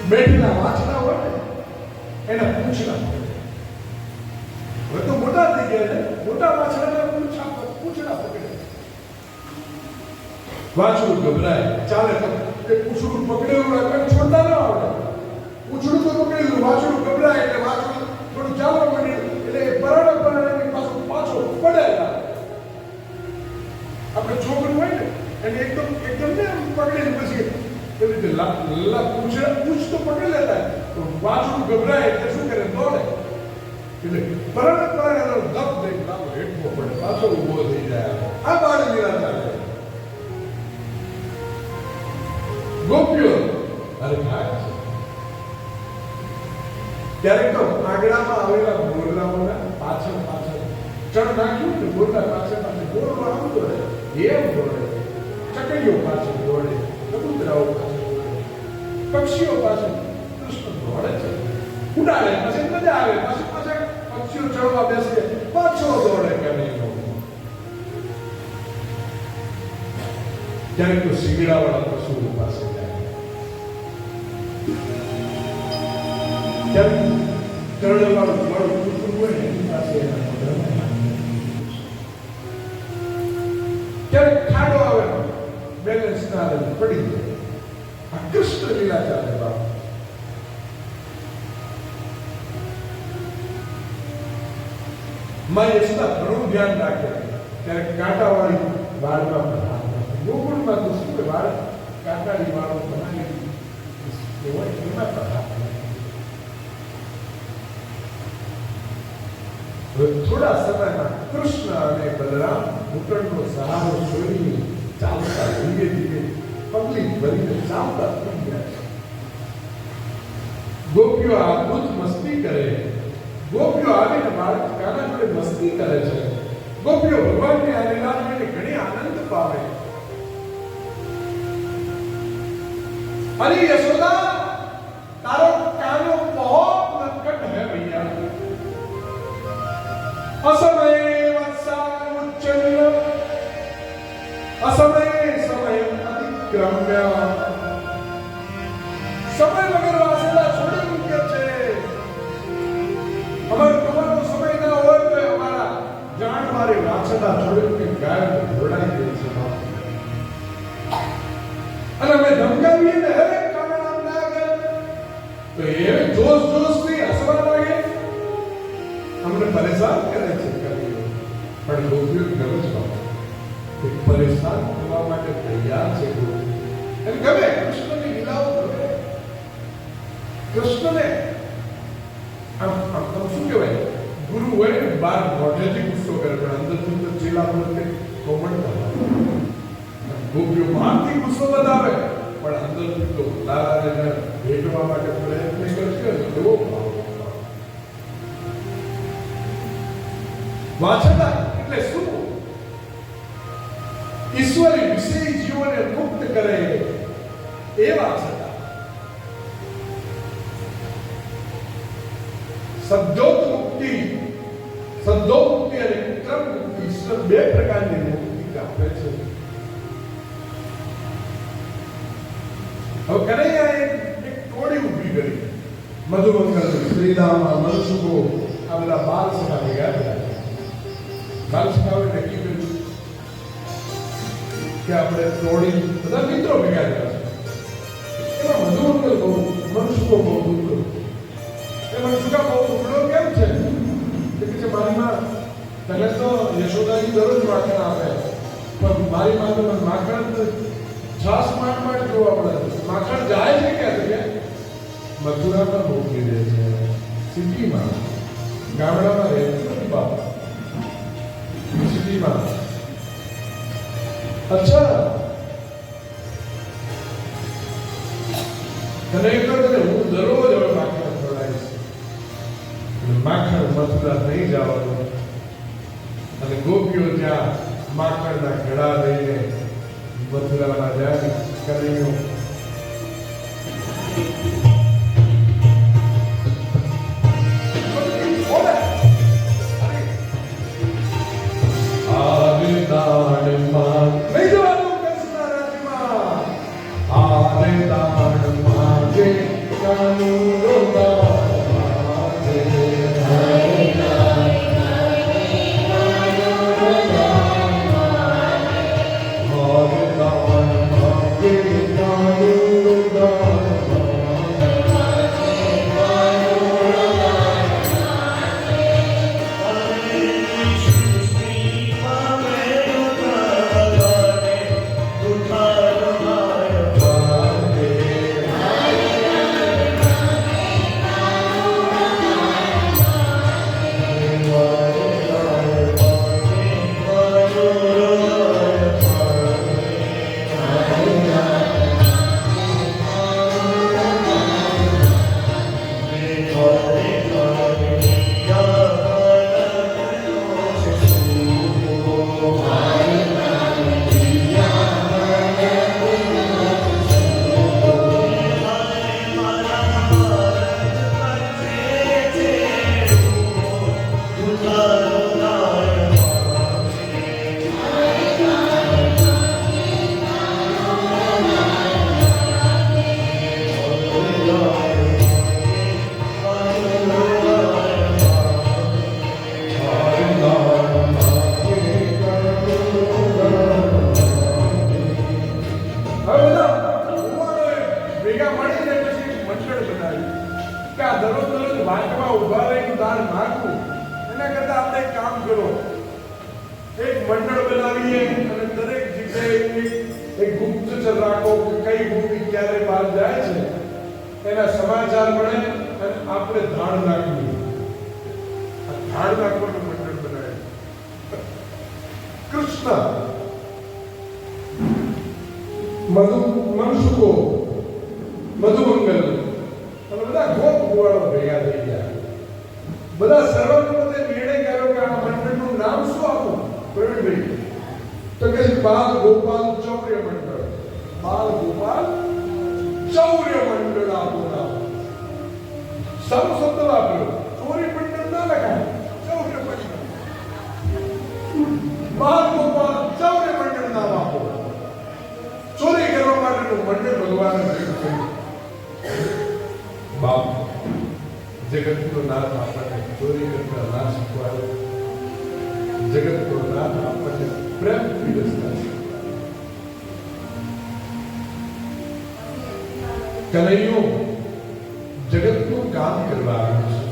બેઠેલા વાંચના હોય ને એને પૂછના હવે તો મોટા થઈ ગયા છે, મોટા વાંચનાને પૂછના પકડે. વાંચવું ગભરાય, ચાલે તો એ પૂછડું પકડેલું રાખે, છોડતા ન આવડે. પૂછડું તો પકડેલું, વાંચવું ગભરાય એટલે વાંચવું થોડું ચાલવા માંડ્યું એટલે પરાણે પાછો પડે. આપણે છોકરું હોય ને એને એકદમ ને પકડેલું પછી એવી રીતે પૂછ તો પકડી લેતા, તો વાંચવું ગભરાય એટલે શું કરે, દોડે. એટલે પરાણે દબ દઈ લાવો હેઠવો પડે, પાછો ઊભો થઈ જાય. આ બાળ લીલા ચાલે. ગોપીઓ અરે ખાય છે. ક્યારેક તો આંગણામાં આવેલા મોરલાઓના પાછળ ચણ નાખ્યું ને મોરલા પાછળ મોરલો આમ દોડે, એમ દોડે, ચકલીઓ પાછળ દોડે, કબૂતરાઓ પાછળ દોડે, પક્ષીઓ પાછળ કૃષ્ણ દોડે છે. ઉડાડે પછી મજા આવે, પાછળ પક્ષીઓ ચડવા બેસે, પાછો દોડે કનૈયો. ક્યારેક તો શિંગડાવાળા પશુઓ પાસે જાય, ક્યારેક કરડવાળું કુટુંબ હોય ને એની પાસે એના મોઢામાં, ક્યારેક ખાડો આવે બેલેન્સ ના રહે પડી જાય. આ કૃષ્ણ લીલા ચાલે બાપ. માં યશોદા ઘણું ધ્યાન રાખે. ક્યારેક કાંટાવાળી વાળમાં ગોકુળમાં તો શું વાળ કાંટાળી વાળો બનાવી હોય એમાં પણ થોડા સમયમાં કૃષ્ણ અને બલરામ ઘૂંટણનો સહારો છોડીને ચાલતા ધીરે ધીરે પગલી ભરીને ચાલતા થઈ ગયા. ગોપીઓ અદ્ભુત મસ્તી કરે. ગોપીઓ આવીને બાળક કાના જોડે મસ્તી કરે છે. ગોપીઓ ભગવાનની આ લીલા જોઈને ઘણી આનંદ પામે. अरे यशोदा तारो कानो बहुत नटखट है भैया. असमये वत्सामुच्चल्य असमये समयम अतिक्रम्य. સમય વગર વાસેલા છોડી મૂકે છે. અમારો તમારો સમય ના હોય તો અમારા જાણ મારી વાસેલા છોડી ગાય જોડાઈ ગઈ છે. અને અમે ધમકાવીએ ને હે કામનામ ના કરે તો એ જોશ થી હસવા લાગે, અમને પરેશાન કરે છે. પણ ગોપીઓ ગમે છે બાપા, એ પરેશાન થવા માટે તૈયાર છે. એને ગમે કૃષ્ણની લીલાઓ ગમે. કૃષ્ણને આમ શું કહેવાય, ગુરુ હોય ને બાર મોઢેથી ગુસ્સો કરે પણ અંદરથી તો ચેલા પ્રત્યે કોમળતા. ગોપીઓ બહારથી ગુસ્સો બતાવે પણ અંદરથી તો લાલાને ભેટવા માટે પ્રયત્ન કરશે. એવો ભાવ. વાંચતા એટલે શું? ઈશ્વરી વિષય જીવોને મુક્ત કરે એ વાંચતા. સદ્યોત મુક્તિ અને ક્રમ મુક્તિ, ઈશ્વર બે પ્રકારની મુક્તિ આપે છે. હવે કનૈયાએ એક ટોળી ઊભી કરી. મધુમંગલ, શ્રીદામા, મનસુખો આ બધા બાલ સભા ભેગા થયા. બાલ સભાએ નક્કી કર્યું કે આપણે ટોળી બધા મિત્રો ભેગા થયા છે. એમાં મધુમંગલ બહુ મનુષ્ય બહુ દુબળો. એ મનુષ્ય બહુ દુબળો કેમ છે? કે છે મારી માં તને તો યશોદાજી દરરોજ માખણ આપે, પણ મારી માં તો માખણ છાસ માંડ જોવા મળે. માખણ જાય છે ક્યાં? કે મથુરામાં મોકલી દે છે, સિટીમાં. ગામડામાં રહેતી નથી બાપ, સિટીમાં. અચ્છા, તને એક તો હું દરરોજ હવે માખણ ખવડાવીશ. માખણ મથુરા નહીં જવાનું, અને ગોપીઓ ત્યાં માખણના ઘડા લઈને મથુરામાં જાય. કનૈયો કનૈયો જગતનું કામ કરવા આવ્યો છે.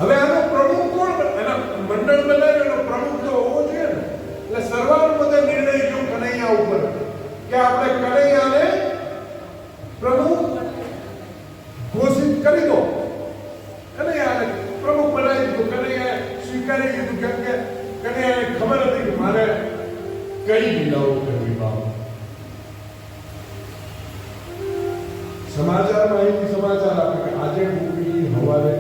હવે આનો પ્રમુખ કોણ? એના મંડળ બનાવ્યો, એનો પ્રમુખ તો હોવો જોઈએ ને. એટલે સર્વાનુમતે નિર્ણય જો કનૈયા ઉપર કે આપણે કનૈયાને પ્રમુખ ઘોષિત કરી દો. કનૈયાને પ્રમુખ બનાવી દીધો. કનૈયાએ સ્વીકારી લીધું, કેમ કે કનૈયાને ખબર હતી કે મારે કઈ લીલાઓ કરવી. બાપ સમાચારમાં અહીંથી સમાચાર આપે કે આજે મૂવી હવારે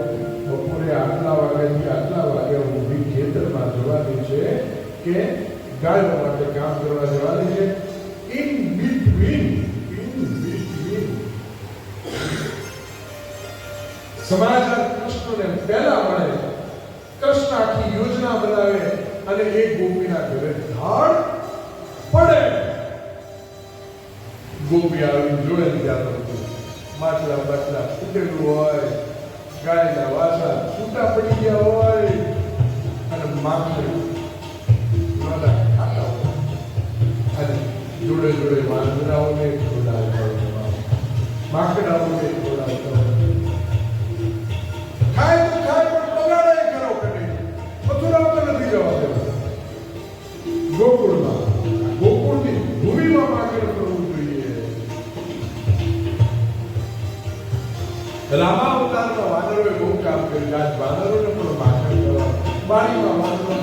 બપોરે આટલા વાગ્યાથી આટલા વાગ્યા મૂવી ખેતરમાં જવાની છે, કે ગાયો માટે કામ કરવા જવાની છે. ઇન બિટવીન સમાચાર કૃષ્ણને પહેલા મળે. કૃષ્ણ આખી યોજના બનાવે અને એક ગોપીના ઘરે ધાડ પડે. ગોપી આવી જોડે ત્યાં માટલા બાટલા ફૂટેલું હોય, ગાયના વાસા છૂટા પડી ગયા હોય, અને માખણ ખાતા હોય. અને જોડે જોડે વાંદરાઓને ખવડાવતા હતા, માકડાઓને ખવડાવતા હતા. ખાય તો ખાય પણ બગાડે કરો કરે. મથુરા તો નથી જવા દેવા. ગોકુળની ભૂમિમાં માખણ કરવું જોઈએ. રામા અવતારમાં વાનરોએ બહુ કામ કર્યું. આજ વાનરોને પણ માખણ કરવા બારીમાં વાનરો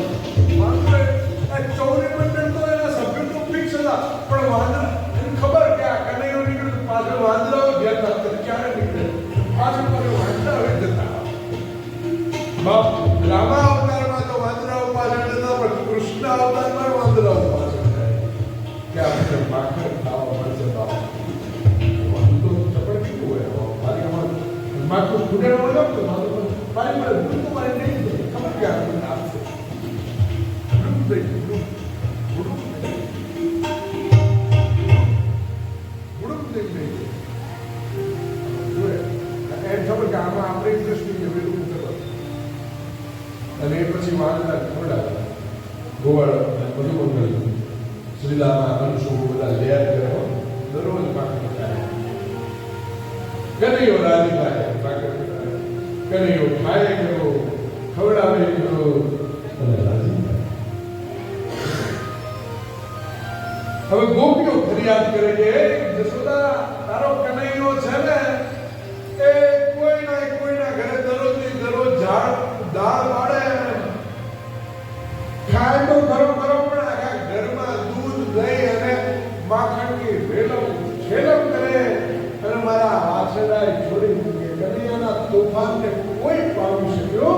54 મંડળ તો એના સભ્યો તો ફિક્સ હતા, પણ વાનર એને ખબર કે આ કનૈયો નીકળે તો પાછળ વાંદરાઓ ગયા હતા. ક્યારે નીકળે પાછળ પાછળ વાંદરા હવે જતા. રામા અવતારમાં તો વાંદરાઓ પાછળ જતા, પણ કૃષ્ણ અવતારમાં વાંદરાઓ પાછળ જાય કે આપણે માખણ ખાવા મળશે. બાપ વાંદરો ચપડ કેવું હોય મારી આમાં માખું ફૂટેડવા જાવ તો મારી મળે દૂધ તો મારી નહીં ખબર કે આપણને આપશે. અને પછી વાંદરા ખવડાવે ગોવાળ બધું મંગળ શ્રીલાના અંશો બધા લેર કરે દરરોજ માખણ ખાય. કનૈયો રાજી થાય, કનૈયો ખાય કરો, ખવડાવે કરો અને રાજી થાય. હવે ગોપીઓ ફરિયાદ કરે કે જશોદા તારો કનૈયો છે ને એ કોઈના ઘરે દરરોજ દાળ વાળે, ખાય તો ખરો પણ આખા ઘરમાં દૂધ દહીં અને માખણની રેલમ કરે અને મારા વાછરડાએ છોડી મૂકે. કનૈયાના તોફાનને કોઈ પામી શક્યો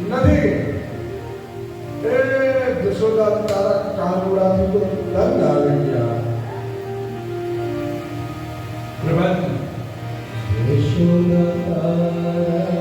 નથી. એ જશોદા તારા કાનુડાથી તો દંડ આવી ગયા. પ્રભાતી જશોદા તારા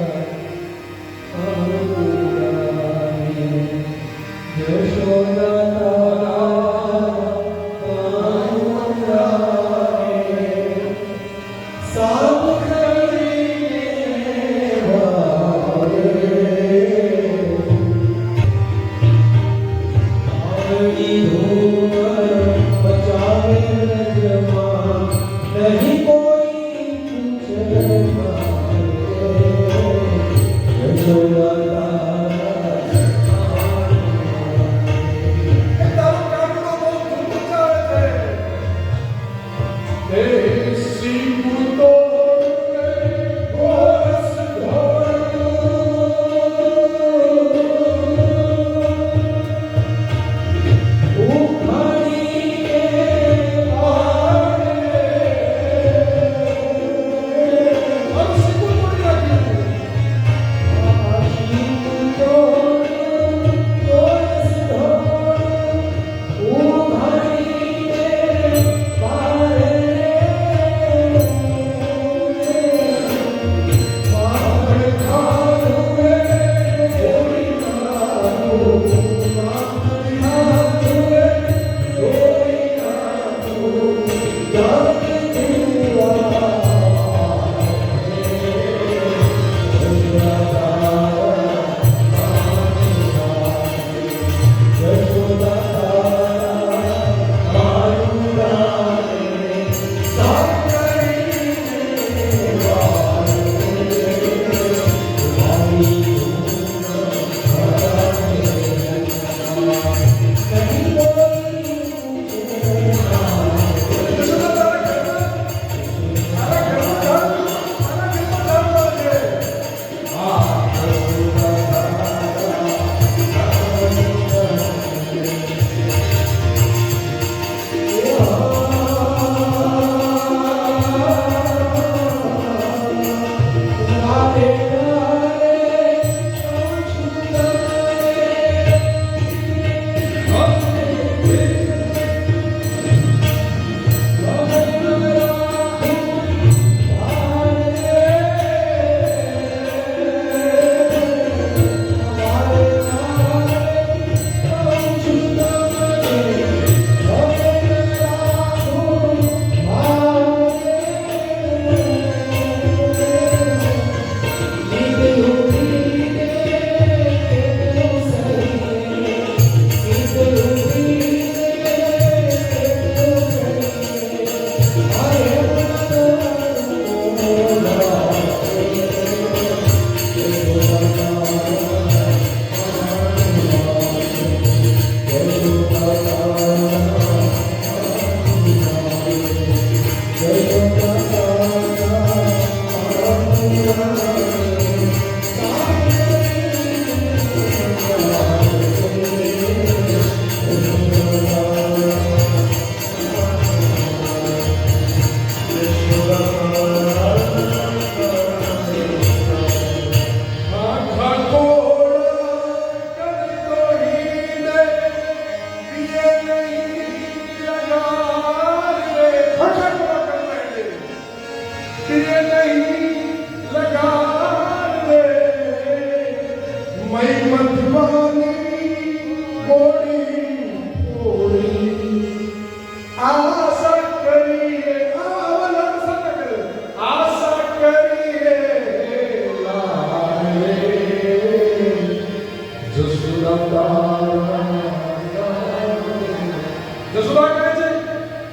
જસુદા કહે છે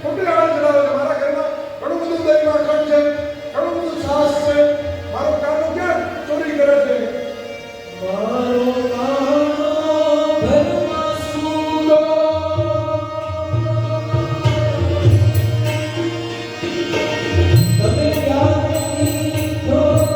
ખોટી આળા ચડાવે છે મારા ઘરમાં ઘણું બધું દહીં માખણ છે ઘણું બધું છાશ છે મારો કાનો ક્યાં ચોરી કરે છે મારો કાનો ઘરમાં સૂતો તમે ક્યાં નીકળો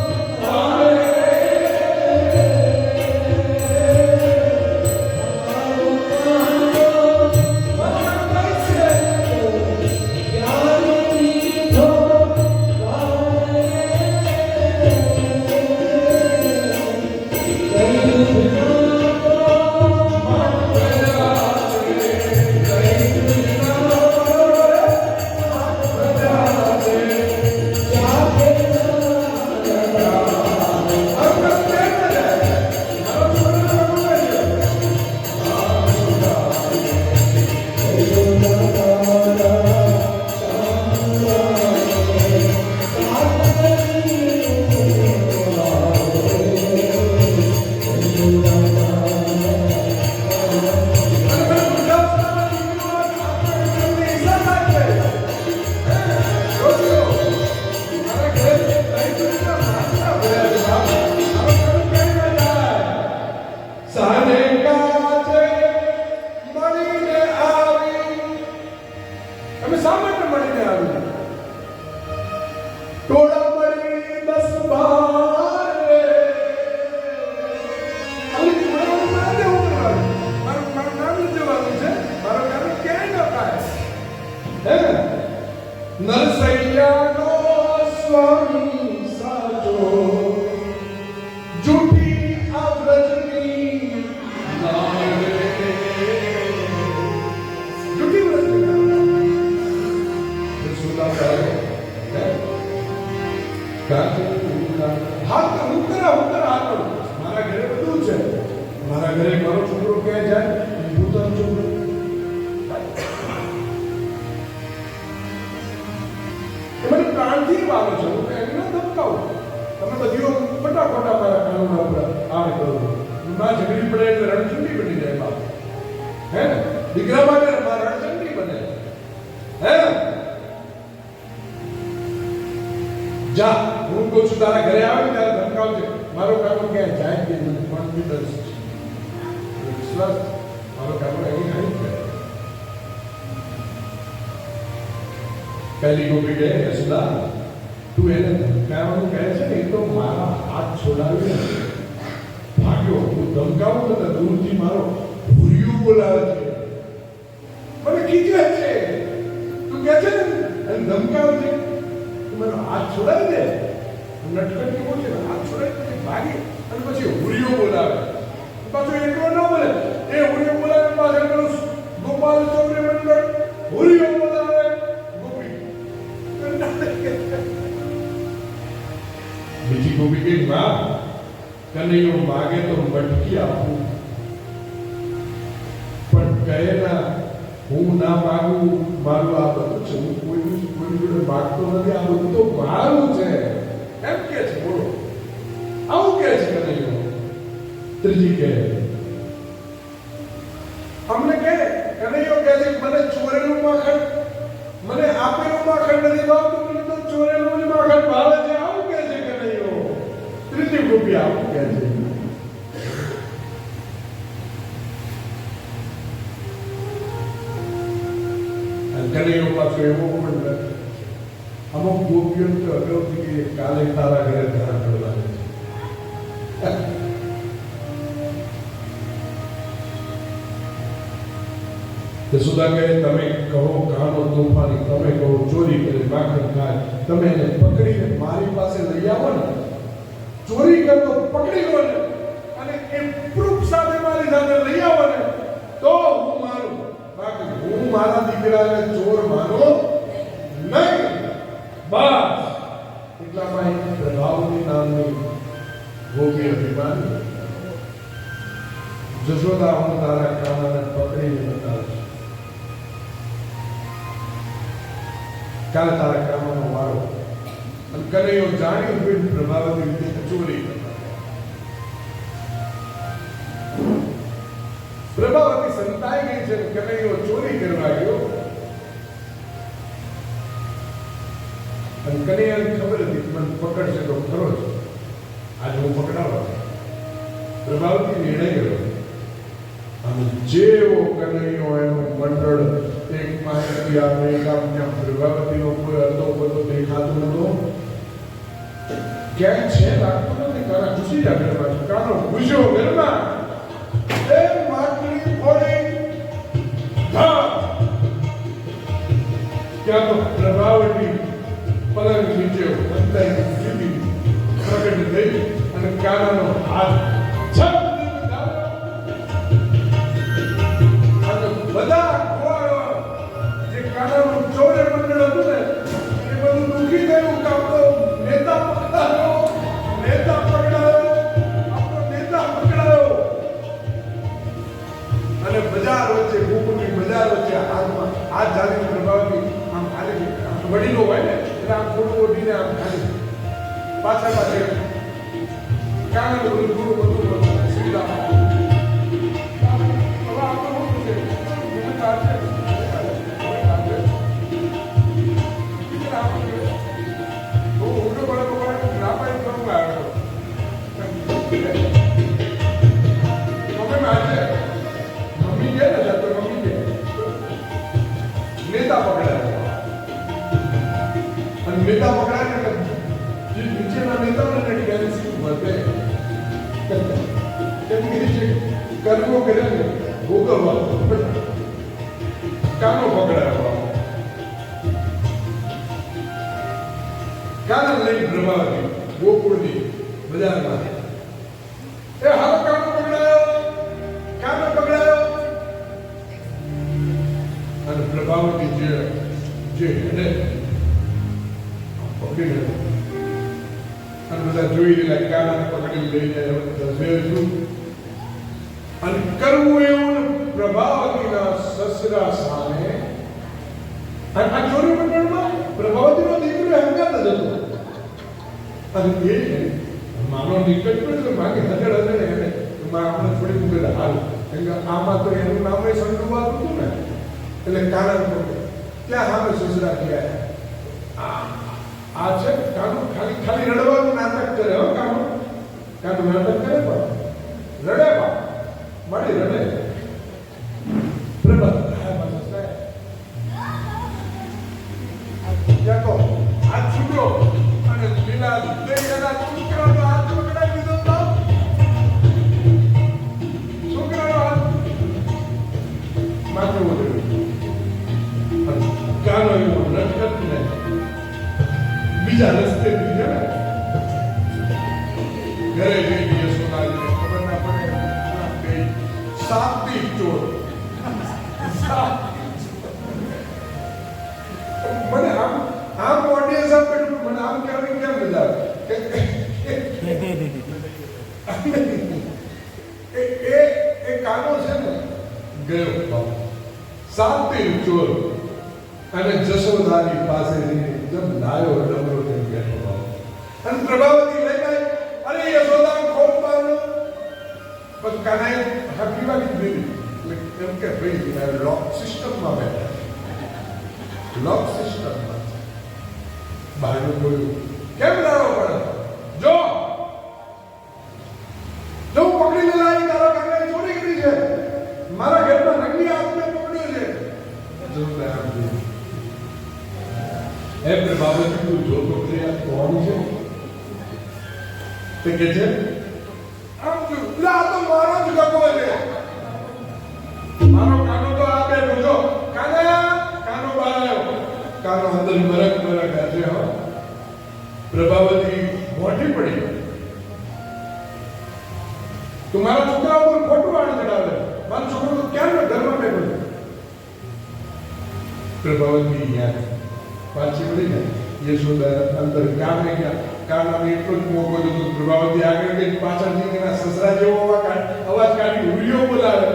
નરસૈયાનો સ્વામી સાચો જૂઠી આ વ્રજની જૂઠી વ્રજની સુલા કરે હાથ ઉતરા હાથ મારા ઘરે બધું છે મારા ઘરે મારો છોકરો ક્યાં જાય ભૂતન છોકરો મને પ્રાણથી વાલો છો એમને ધમકાવું તમે બધીઓ ફટાફટ મારા કાનૂના ઉપર આવે કરો ના ઝઘડી પડે એટલે રણચંડી બની જાય બાપ હે દીકરા માટે મારા રણચંડી બને હે જા હું કહું છું તારા ઘરે આવે ત્યારે ધમકાવજે મારો કાનો ક્યાં જાય કે મને કોન્ફિડન્સ છે વિશ્વાસ મારો કાનો એની નહીં કરે પહેલી ગોપી કહે યશોદા તું એને ધમકાવવાનું કહે છે ને એ તો મારા હાથ છોડાવી ભાગ્યો હું ધમકાવું તો દૂરથી મારો ભૂરિયું બોલાવે છે મને ખીચે છે તું કહે છે ને અને ધમકાવે છે મારો હાથ છોડાવી દે નટકટ કેવો છે હાથ છોડાવી પછી ભાગી અને પછી ભૂરિયો બોલાવે પાછો એટલો ન બોલે એ ભૂરિયો બોલાવે પાછળ પેલું ગોપાલ ચૌરે મંડળ ભૂરિયો બોલાવે બીજી ગોપી કે માં કનૈયો માગે તો મટકી આપું પણ કહે ના હું ના માગું મારું આ બધું છે હું કોઈ જોડે માગતો નથી આ બધું તો મારું છે એમ કે છે બોલો આવું કે છે કનૈયો ત્રીજી કે અમને કે કનૈયો કહે છે મને ચોરેલું માખણ મને આપેલું માખણ નથી ભાવતું મને તો ચોરેલું માખણ ભાવે છે આવું કે છે કનૈયો ત્રીજી ગોપી આવું કે છે કનૈયો પાછો એવો પણ અમુક ગોપીઓ તો અગાઉથી કે કાલે તારા ઘરે ધરા ચડવાને છે યશોદા કહે તમે કહો કાનો તોફાની તમે કહો ચોરી કરી માખણ ખાય તમે એને પકડીને મારી પાસે લઈ આવો ને ચોરી કરતો પકડી લો ને અને એ પ્રૂફ સાથે મારી સાથે લઈ આવો ને તો હું મારું બાકી હું મારા દીકરાને ચોર માનો નહીં બસ એટલામાં એક પ્રભાવની નામની ગોપી અભિમાની જશોદા હું તારા કાનાને પકડીને બતાવીશ કાલે તારા કામનો વારો અને કનૈયો જાણ્યું કે પ્રભાવતી રીતે ચોરી પ્રભાવતી સંતાઈ ગઈ છે, કનૈયો ચોરી કરવા ગયો અને કનૈયાને ખબર હતી કે મને પકડશે તો ખરો જ, આજે હું પકડાવા. પ્રભાવતી નિર્ણય કર્યો અને જેવો કનૈયો એનું મંડળ એક માહિતી આપણે ત્યાં પ્રભાવતીનો કોઈ અડધો બધો દેખાતો નતો, ક્યાંય છે લાગતું નથી. કાના ઘૂસી જા ઘરમાં, કાનો ઘૂસ્યો ઘરમાં, એ માટલી ફોડી ત્યાં તો પ્રભાવતી પલંગ નીચે અંતરની સ્થિતિ પ્રગટ થઈ અને કાનાનો હાથ બધા જે કાનાનું ચોરે મંડળ હતું ને એ બધું દુઃખી થયું કે આપણો નેતા પકડાયો, આપણો નેતા પકડાયો. અને બજાર વચ્ચે, ગોકુળની બજાર વચ્ચે હાથમાં હાથ ધારીને પ્રભાવતી આમ ખાલી વડીલો હોય ને એટલે આમ થોડું ઓઢીને આમ ખાલી પાછા કાનાનું બધું સુવિધા નેતા પકડાય ને નીચેના નેતાઓને ટેન્શન વધે, કેમ કે કર્મો કરે ને ભોગવવા. કાનો પકડાયો, કાના લઈ પ્રભાવતી ગોકુળની બજારમાં, એ હાલો કાનો પકડાયો. અને પ્રભાવતી જે હેડે પકડી લે અને બધા જોઈ રહેલા કાનાને પકડી લઈ જાય અને કરવું એવું પ્રભાવતીના સસરા સામે. અને આ ચોરી મંડળમાં પ્રભાવતીનો દીકરો હંગાત જ હતો અને એ માનો નીકળ્યો છે માગે હજળ એને આપણે થોડી મુગત હાલ, કેમ કે આમાં તો એનું નામ સંડુવાતું હતું ને એટલે કાના ત્યાં સામે સસરા ગયા આ છે કાનું ખાલી રડવાનું નાટક કરે. હો કાનું નાટક કરે પણ રડે બા મળી રડે. ત્યાં તો હાથ છૂટ્યો અને લીલા દહીંના છોકરાનો હાથ પકડાવી દીધો તો છોકરાનો હાથ માથે ઓઢ્યો. કાનો એવો રટકટ ને બીજા રસ્તે બીજા ઘરે જઈ યશોદાજીને ખબર ના પડે સાપી ચોર. મને આમ ઓડિયન્સ આપેલું મને આમ કહેવાની કેમ મજા આવે. એ કાનો છે ને ગયો સાપી ચોર અને જશોદાની પાસે જબ લાયો ડમરો તેમ બેઠો અને પ્રભાવતી લઈ ગઈ. અરે યશોદા ખોલ મારો પણ કાનાએ હકીવા કીધી એટલે એમ કે ભાઈ લોક સિસ્ટમમાં બેઠા, લોક સિસ્ટમમાં બહારનું બોલ્યું કેમ લાવો પડે જો હું પકડી લે લાવી તારા કાકાએ ચોરી કરી છે, મારા ઘરમાં નકલી હાથને પકડ્યો છે. જોરદાર આમ જોયું એમ બાબત તું જોતો કે આ કોણ છે તે કે છે આમ જો લા તો મારો જ ગગો છે, મારો કાનો તો આ બે જો કાનો બહાર આવ્યો. કાનો અંદર મરક આજે હો. પ્રભાવતી મોટી પડી તું મારા છોકરા ઉપર ખોટું આણ ચડાવે, મારો છોકરો તો ક્યાં ઘરમાં બેઠો છે. પ્રભાવતી યાદ પાછી વળી ને યશોદા અંદર કામે ગયા. કાનાને એટલો જ મોકો હતો પ્રભાવતી આગળ ગઈ પાછળથી એના સસરા જેવો અવાજ કાઢી હુલિયો બોલાવે.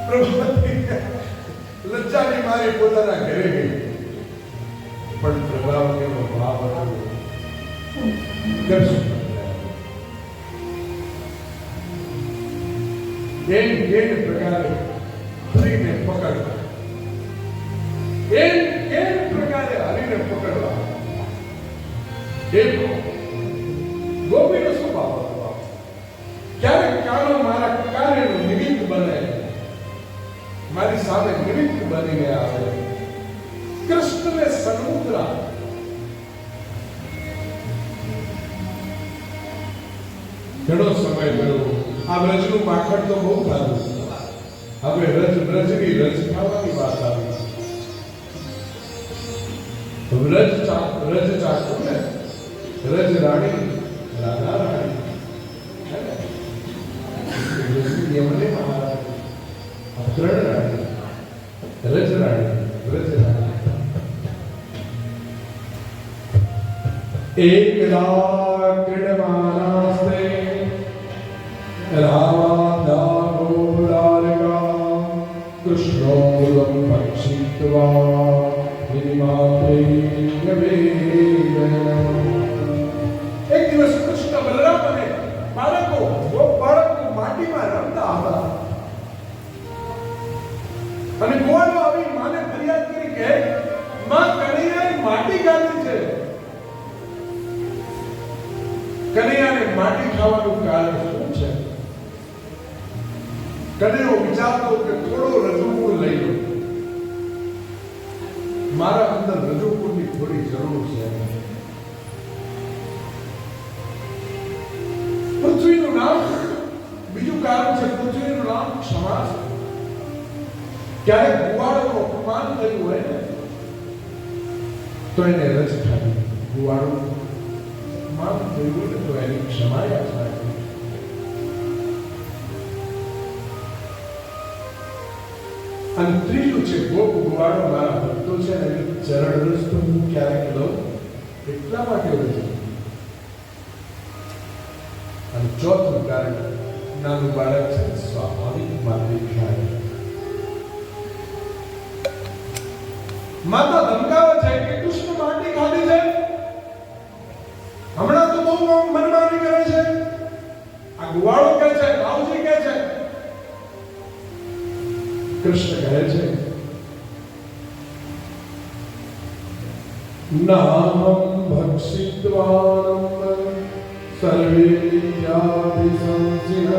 પ્રભાવતી લજ્જાની મારી પોતાના ઘરે ગઈ પણ પ્રભાવતીનો ભાવ હતો એમ પ્રકારે હરીને પકડવા, એમ પ્રકારે હરીને પકડવા. એ ગોપીનો સ્વભાવ હતો. ક્યારેક કાનો મારા કાર્યનું નિમિત્ત બને, મારી સામે નિમિત્ત બનીને આવે. કૃષ્ણને સમુદ્ર ઘણો સમય ગયો. આ વ્રજનું માખણ તો બહુ ખાધું. હવે વ્રજની રજ ખાવાની વાત આવી. વ્રજ ચાખું ને, રજ રાણી, રાધા રાણી, યમને મહારાણી, અગ્રણ રાણી, રજ રાણી, વ્રજ રાણી. એકદા ક્રીડમાનાસ્તે રાધાગોરાર્ગા કૃષ્ણોદમ પક્ષિત્વા નિમાતે એક દિવસ કૃષ્ણ બલરામ અને બાળકો માટીમાં રમતા હતા અને ગોવાળો આવી માને ફરિયાદ કરી કે માં કનૈયાએ માટી ખાધી છે. કનૈયાને માટી ખાવાનું કારણ શું છે? કનૈયો વિચારતો કે થોડો રજૂકૂળ લઈ લો, મારા અંદર રજૂકૂળની થોડી જરૂર છે. પૃથ્વીનું નામ, બીજું કારણ છે પૃથ્વીનું નામ ક્ષમા છે. ક્યારેક ગુવાળોનું અપમાન થયું હોય ને તો એને રજ ખાવી. ગુવાળો અપમાન થયું હોય ને તો એની ક્ષમા યાચના કરી. અને ત્રીજું છે ગોપ ગુવાળો મારા ભક્તો છે ને ચરણ રસ તો હું ક્યારેક લઉં એટલા માટે હોય છે. અને ચોથું કારણ નાનું બાળક છે સ્વાભાવિક માતૃ ખ્યાલ. માતા ધમકાવે છે કે કૃષ્ણ માટી ખાધી છે, હમણાં તો બહુ મનમાની કરે છે. આ ગુવાળો કહે છે, રાવજી કહે છે. કૃષ્ણ કહે છે નામ ભક્ષિત્વાનમ સર્વે વિદ્યાભિસંસિનઃ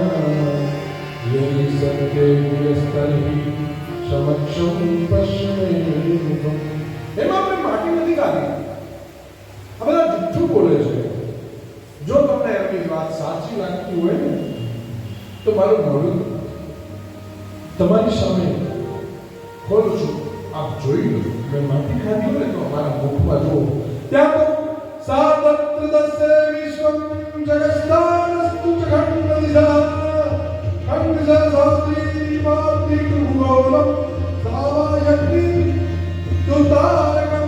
યદિ સત્ય વિસ્તરહિ સમક્ષમ પશ્યમેહમ. એમાં આપણે માટી નથી ખાધી. આ બધા જુઠ્ઠું બોલે છે. જો તમને એમની વાત સાચી લાગતી હોય ને તો મારું મોઢું તમારી સામે ખોલું છું, આપ જોઈ લો. મેં માટી ખાધી હોય તો અમારા મુખમાં જુઓ. ત્યાં તો સાતત્ર દસ્ય વિશ્વમ જગસ્તાનસ્તુ ખંડદિશા ખંડદિશા શાસ્ત્રી માત્રી કુગોલમ સાયક્તિ દુતારકમ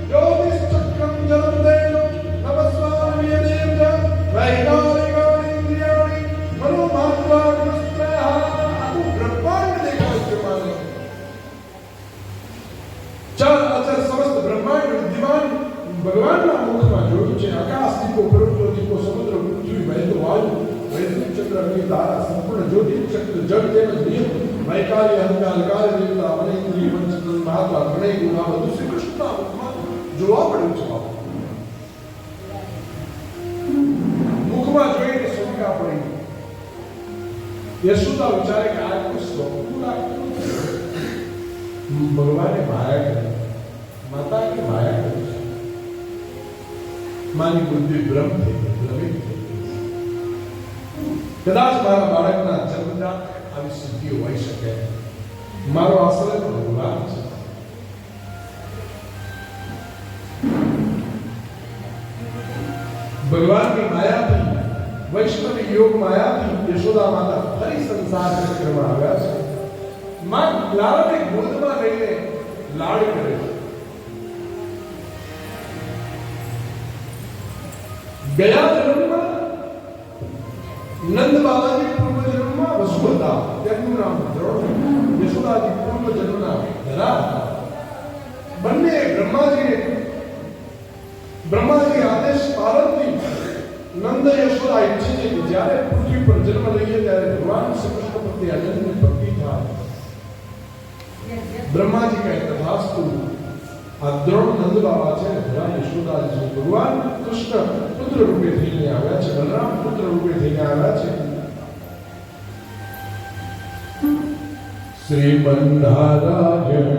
જ્યોતિશ્ચક્રમ જલમ દેવ નમસ્વામી દેવ વૈકારિકાણિ ઇન્દ્રિયાણિ મનોમાત્રા ગુણસ્ત્રયઃ. આખું બ્રહ્માંડ દેખાય છે મારે. ચાર અચર સમસ્ત બ્રહ્માંડ વિદ્યમાન ભગવાનના મુખમાં જોયું છે. આકાશ દીપો, પર્વતો દીપો, સમુદ્ર, પૃથ્વી, વૈદ્ય વાયુ, વૈદ્યુત ચક્ર, અગ્નિ, તારા, સંપૂર્ણ જ્યોતિષ ચક્ર, જળ તેમજ નિયમ, વૈકારી અહંકાર, કાર્ય દેવતા, મનેન્દ્રિય, પંચતન, મહાત્મા, ગણય ગુણ, આ બધું શ્રી કૃષ્ણના મુખમાં જોવા પડ્યું છે. મુખમાં જોઈને શંકા પડી. યશોદા વિચારે કે આ કોઈ સ્વપ્ન લાગતું ભગવાને માયા કરી, માતા કે માયા કરી છે. મારી બુદ્ધિ ભ્રમ થઈ ગઈ, ભ્રમિત થઈ ગઈ. કદાચ મારા બાળકના જન્મના આવી સિદ્ધિઓ હોઈ શકે. મારો આશ્રય તો ભગવાન છે. ભગવાનની માયાથી, વૈષ્ણવી યોગ માયાથી યશોદા માતા ફરી સંસાર ચક્રમાં આવ્યા છે. માં લાલાને ગોદમાં લઈને લાડ કરે છે. ગયા જન્મમાં નંદ બાબાજી પૂર્વ જન્મમાં વસુ હતા, તેમનું નામ દ્રોણ. યશોદાજી પૂર્વ જન્મના ધરા હતા. બંને બ્રહ્માજી આદેશ પાલનથી નંદ યશોદા ઈચ્છે છે કે જ્યારે પૃથ્વી પર જન્મ લઈએ ત્યારે ભગવાન શ્રી કૃષ્ણ वक्त अनन्य भक्ति था। ब्रह्मा जी का तथास्तु द्रोण नंद बाबा છે ભલા યશોદાજી છે ભગવાન કૃષ્ણ પુત્ર રૂપે થઈને આવ્યા છે, બલરામ પુત્ર રૂપે થઈને આવ્યા છે। શ્રીમન્નારાયણ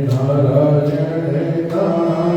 નારાયણ નારાયણ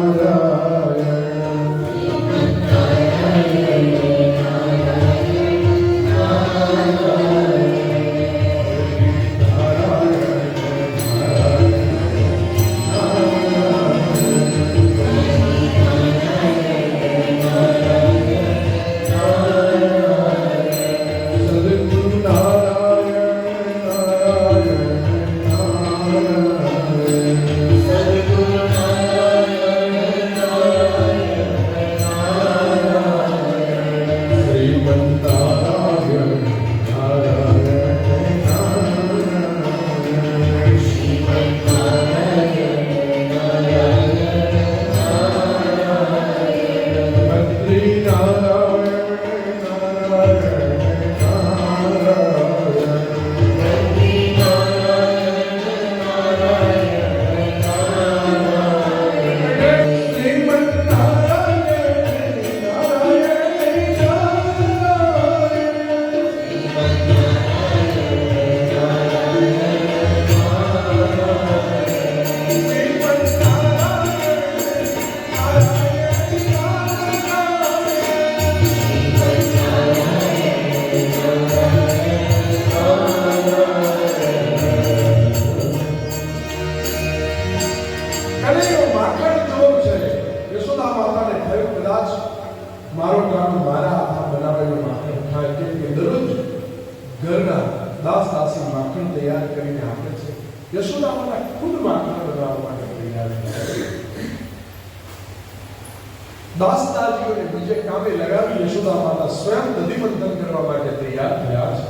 દાસદાજીઓને બીજે કામે લગાવી યશોદા માતા સ્વયં નદીમંથન કરવા માટે તૈયાર થયા છે।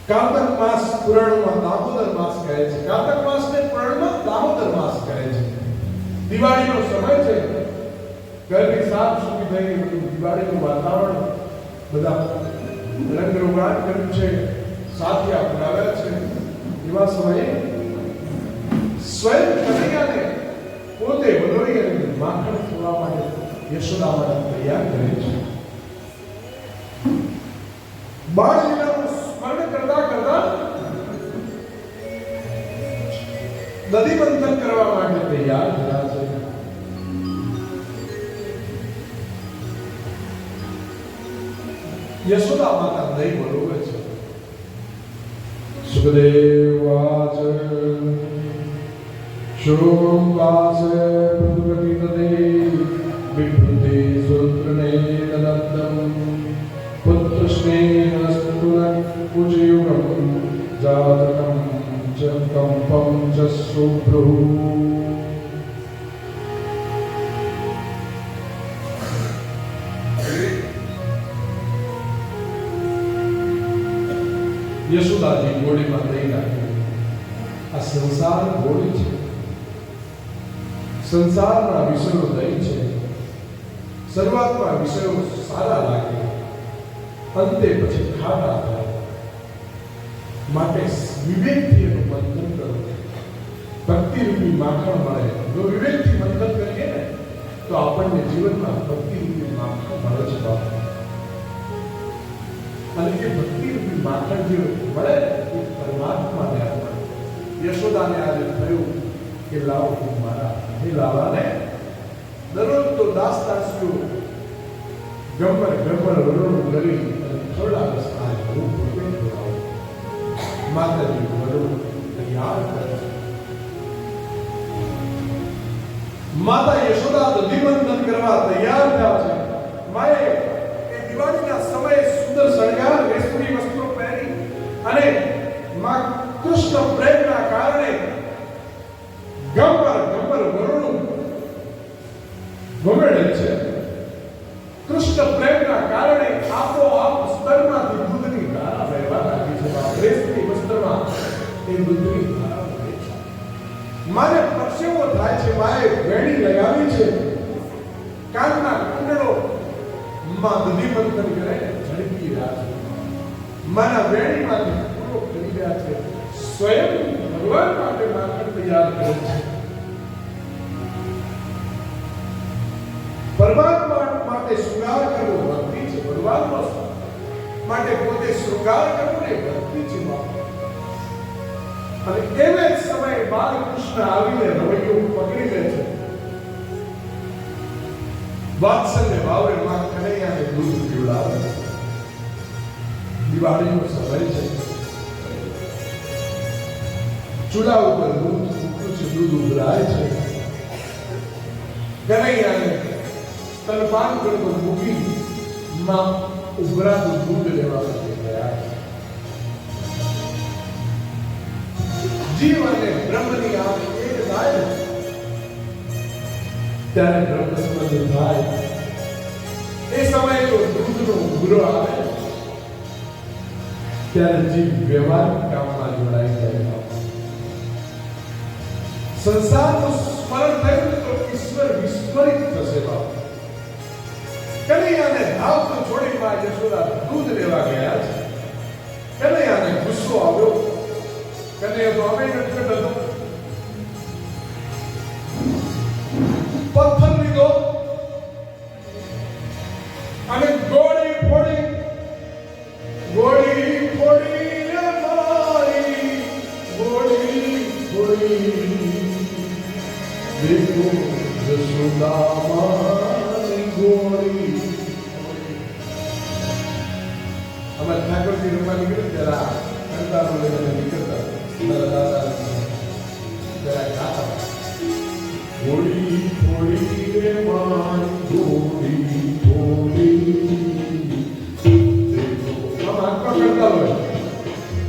કાર્તક માસ પુરાણમાં દામોદર માસ કહે છે, કાર્તક માસને પુરાણમાં દામોદર માસ કહે છે। દિવાળીનો સમય છે, ઘરની સાફ સફાઈ થઈ ગઈ, દિવાળીનું વાતાવરણ, બધા રંગ રોગાન કર્યું છે, સાથિયા બનાવ્યા છે। એવા સમયે સ્વયં કનૈયાને પોતે વલોઈ અને માખણ ખવડાવવા માટે યશોદા માતા તૈયાર કરે છે। બાળ લીલાનું સ્મરણ કરતા કરતા નદી મંથન કરવા માટે તૈયાર થયા છે। યશોદા માતા દહીં બરોબર છે। સુખદેવાચ શોકાસે પૃથ્વીતદે વિભૃતે સૂત્રને તદત્તમ પુત્રસ્નેહસ્તુન પૂજયુગમ જાતકમ ચ કંપમ ચ શુભ્રુ। યશોદાજી ઘોડીમાં દઈ નાખ્યું। આ સંસાર ઘોડી છે, સંસારના વિષયો દઈ છે। શરૂઆતમાં વિષયો સારા લાગે, અંતે પછી ખાટા થાય, માટે વિવેકથી એનું મંથન કરો। ભક્તિ રૂપી માખણ મળે। જો વિવેકથી મંથન કરીએ ને તો આપણને જીવનમાં ભક્તિ રૂપી માખણ મળે છે બાપુ। અને એ ભક્તિ રૂપી માખણ જે મળે એ પરમાત્માને આપણે યશોદાને આજે થયું કે લાવો હું મારા હે લાલાને દરરોજ તો દાસદાસીઓ ગમર ગમર વરોણું કરી અને થોડા રસ્તા રૂપ રૂપે ખવડાવો। માતાજી વરોણું તૈયાર કરે છે। માતા યશોદા દધિમંથન કરવા તૈયાર થયા છે। માએ એ દિવાળીના સમયે સુંદર શણગાર રેશમી વસ્ત્રો પહેરી અને માં કૃષ્ણ પ્રેમના કારણે ગમર ગમર વરોણું ઘુમેડે છે। કૃષ્ણ પ્રેમના કારણે આપોઆપ સ્તરમાંથી દૂધની ધારા વહેવા લાગી છે। રેશમી વસ્ત્રમાં એ દૂધની ધારા વહે છે। માને પરસેવો થાય છે। માએ વેણી લગાવી છે, કાનના કુંડળો માં દધિમંથન કરે ઝડપી રહ્યા છે। માના વેણીમાંથી પૂરો સ્વયં ભગવાન માટે માખણ તૈયાર કરે છે. પરમાત્મા માટે શૃંગાર કરવો ભક્તિ છે. પરમાત્મા માટે પોતે શૃંગાર કરવો ને ભક્તિ છે. અને એને જ સમયે બાલકૃષ્ણ આવીને રવૈયો પકડી લે છે. વાત્સલ્ય ભાવે માં કનૈયાને દૂધ પીવડાવે છે. દિવાળીનો સમય છે. ચૂલા ઉપર દૂધ મૂક્યું છે, દૂધ ઉભરાય છે. કનૈયાને સ્તનપાન કરતો મૂકી માં ઉભરાતું દૂધ લેવા માટે ગયા છે. જીવ અને બ્રહ્મની આંખ એક થાય ત્યારે બ્રહ્મ સ્પંદન થાય. એ સમયે જો દૂધનો ઉભરો આવે ત્યારે જીવ વ્યવહારિક કામમાં જોડાઈ જાય. સંસારનું સ્મરણ થયું તો ઈશ્વર વિસ્મરિત થશે. બાપ કનૈયાને ધાવ તો છોડી માં યશોદા દૂધ લેવા ગયા છે. કનૈયાને ગુસ્સો આવ્યો. કનૈયા તો અમે નટખટ હતો. પથ્થર લીધો અને ગોળી ફોડી રે મારી ગોળી ફોડી. દેખો યશોદા મારી ગોળી. અમારે ઠાકોરજી રમવા નીકળે જરા કંટાળો લઈને નીકળતા ગોળી ફોડી રે મારી ગોળી ફોડી. આમ આંખમાં કરતા હોય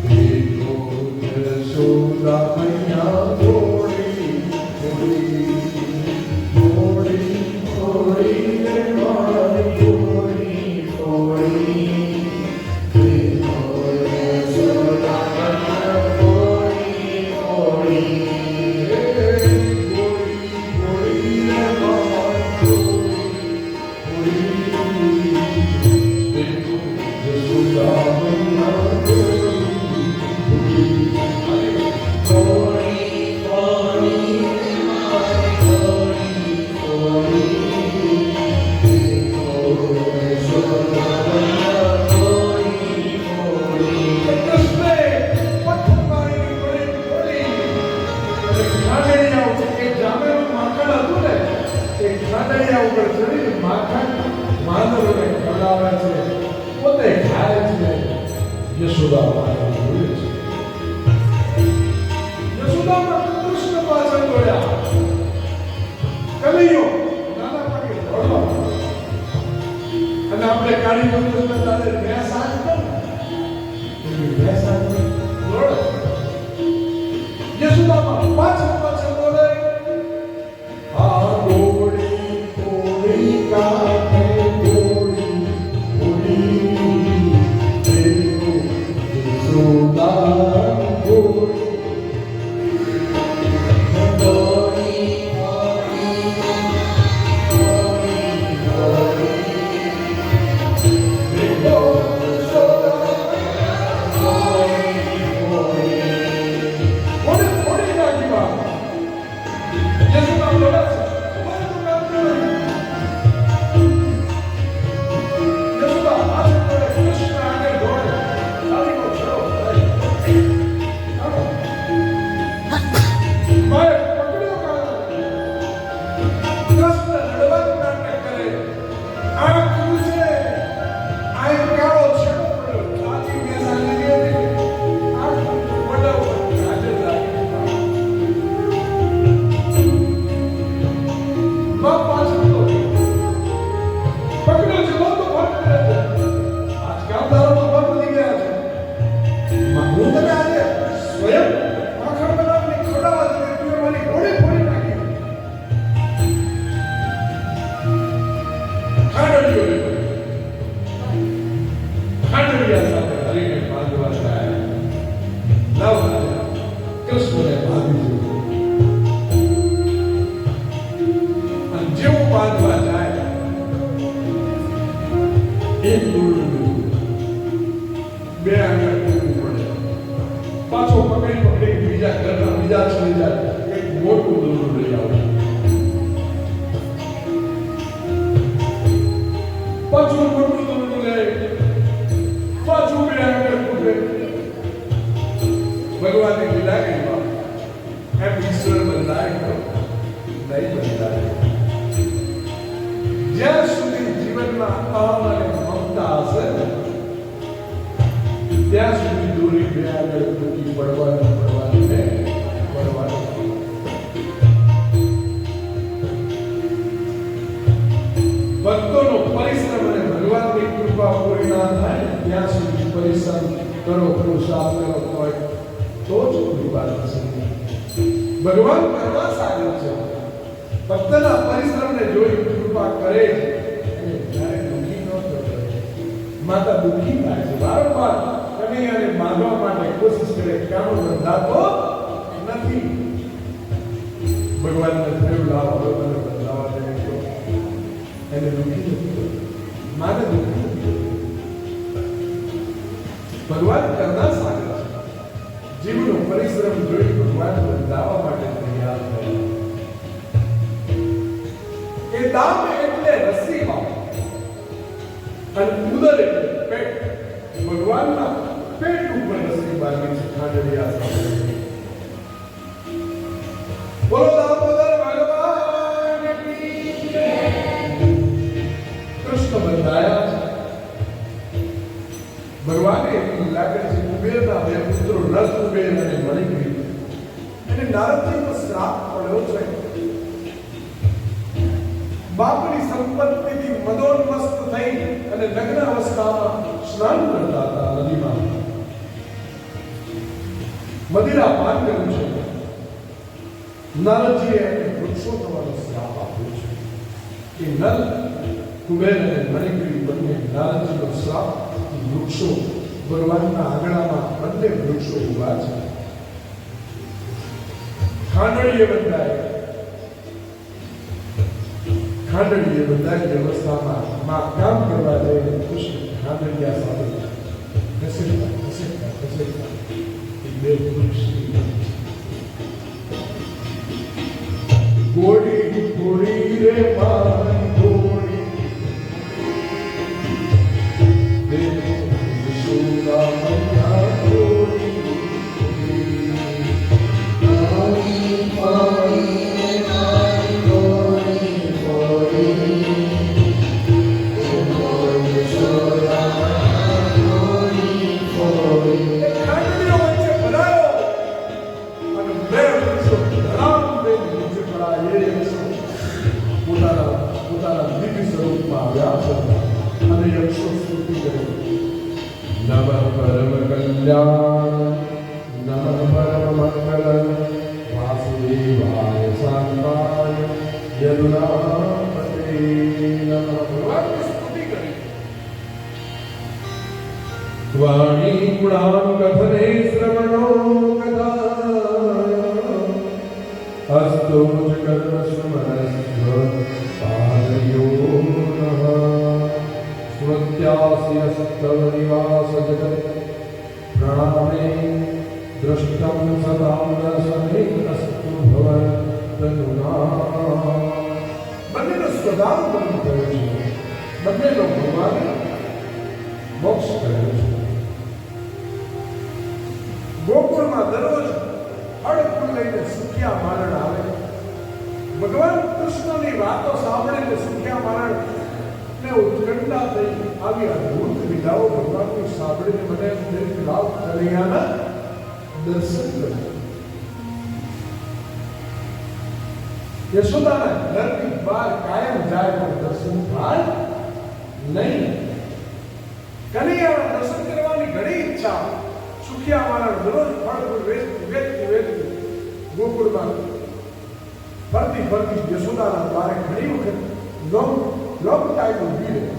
દેખો યશોદા મૈયા ગોળી ફોડી ગોળી ફોડી રે મારી ગોળી ફોડી. Oh પાછો પકડી બીજા ઘરના બીજા ચડી જાય એક મોટું દોરડું લઈ આવે પાછું મોટું દોરડું લે પાછું બે આગળ કૂદે ભગવાનને વિદાય કરવા એમ ઈશ્વર બંધાય નહીં બંધાય જ્યાં સુધી જીવનમાં અહમ અને મમતા હશે ત્યાં સુધી દોરી બે આગળ તૂટી પડવાની ભક્તોનો પરિશ્રમ અને ભગવાનની કૃપા પૂરી ના થાય ત્યાં સુધી પરિશ્રમ કરો પુરુષાર્થ કરો હોય તો જ કૃપા થશે ભગવાન કરવા સાગર છે ભક્તના પરિશ્રમને જોઈ કૃપા કરે છે અને જ્યારે દુઃખી ન થતો માતા દુઃખી થાય છે વારંવાર કનૈયાને બાંધવા માટે કોશિશ કરે કામ બંધાતો નથી ભગવાનને થયું લાવો મને બદલાવા દે એને દુઃખી નથી માને દુઃખી નથી ભગવાન કરતા સાગર છે જીવનો પરિશ્રમ જોઈ ભગવાન બંધાવા માટે તૈયાર થયા એ દામ એટલે રસીમાં અને ઉદર એટલે પેટ ભગવાનના પેટ ઉપર રસી બાંધી છે ખાંડડિયા સાથે બોલો દામોદર ભગવાન કી જય કૃષ્ણ બંધાયા છે ભગવાને એવું લાગે છે કુબેરના બે પુત્રો નર કુબેર અને મણિગ્રીવ અને નારદજીનો શ્રાપ પડ્યો છે બાપની સંપત્તિથી મદોન્મસ્ત થઈ અને લગ્ન અવસ્થામાં સ્નાન કરતા હતા નદીમાં મદિરા પાન કર્યું છે નારદજીએ વૃક્ષો થવાનો શ્રાપ આપ્યો છે કે નર કુબેર અને મણિગ્રીવ બંને નારદજીનો શ્રાપ વૃક્ષો ભગવાનના આંગણામાં બંને વૃક્ષો ઉભા છે ખાંડણીએ બંધાયેલી અવસ્થામાં માં કામ કરવા જઈને કૃષ્ણ ખાંડણિયા સાથે ઘસેડતા બે વૃક્ષ ગોડી ગોડી રે મારી ગોડી વાણી ગુણાન કથને શ્રવણો કથા અસ્તો કર્મ સ્મરસ્વ પાદયો નઃ સ્વત્યાસ્ય સત્તવ નિવાસ જગત પ્રણામે દૃષ્ટમ સદામ દર્શને અસ્તુ ભવન તનુના બંનેનો સ્વભાવ બદલી થયો છે બંનેનો ભગવાન મોક્ષ કર્યો છે ગોકુળમાં દરરોજ અડકું લઈને સુખિયા મારણ આવે ભગવાન કૃષ્ણની વાતો સાંભળીને સુખિયા મારણ ને ઉત્કંઠા થઈ આવી અદ્ભુત વિધાઓ ભગવાનની સાંભળીને મને દિલ લાવ કનૈયાના દર્શન કર્યા યશોદાના ઘરની બહાર કાયમ જાય પણ દર્શન થાય નહીં કનૈયાના દર્શન કરવાની ઘણી ઈચ્છા સુખિયા મારણ દરરોજ ફળ વેચતી ગોકુળમાં ફરતી યશોદાના દ્વારે ઘણી વખત લોંગ ટાઈમ ઊભી રહી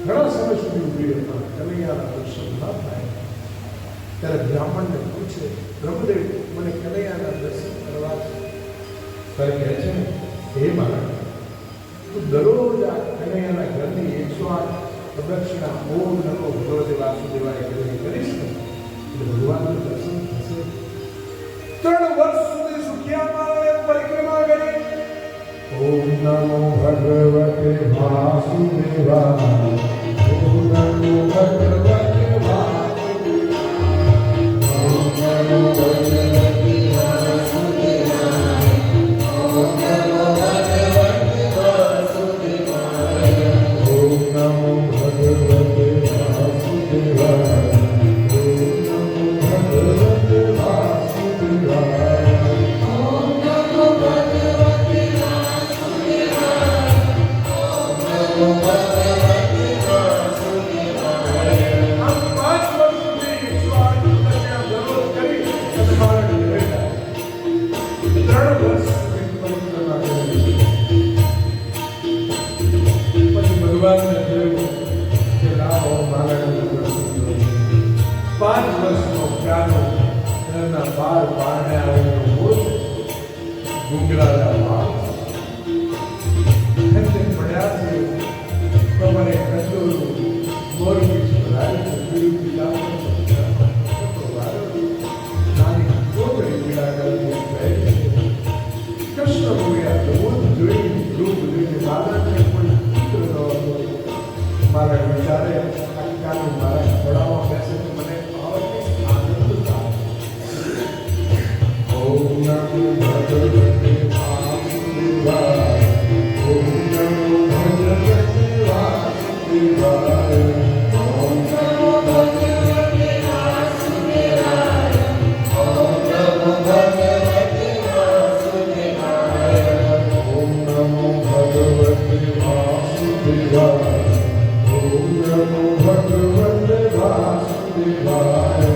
ઘણા સમય સુધી ઊભી રહેતા કનૈયાના દર્શન ન થાય ત્યારે બ્રાહ્મણને પૂછે પ્રભુદેવ મને કનૈયાના દર્શન કરવા છે ત્યારે કહે છે હે મારા તું દરરોજ આ કનૈયાના ઘરની 108 પ્રદક્ષિણા ઓમ નમો ભગવતે વાસુદેવાય કરીને કરીશ ને ભગવાનનું દર્શન થશે. 3 વર્ષ સુધી સુખિયા માળે પરિક્રમા કરી. ઓમ નમો ભગવતે વાસુદેવાય. ઓમ નમો ભગવતે વાસુદેવાય. ઓમ નમો ભગવતે વાસુદેવાય. ઓમ નમો ભગવતે વાસુદેવાય. ઓમ નમો ભગવતે વાસુદેવાય.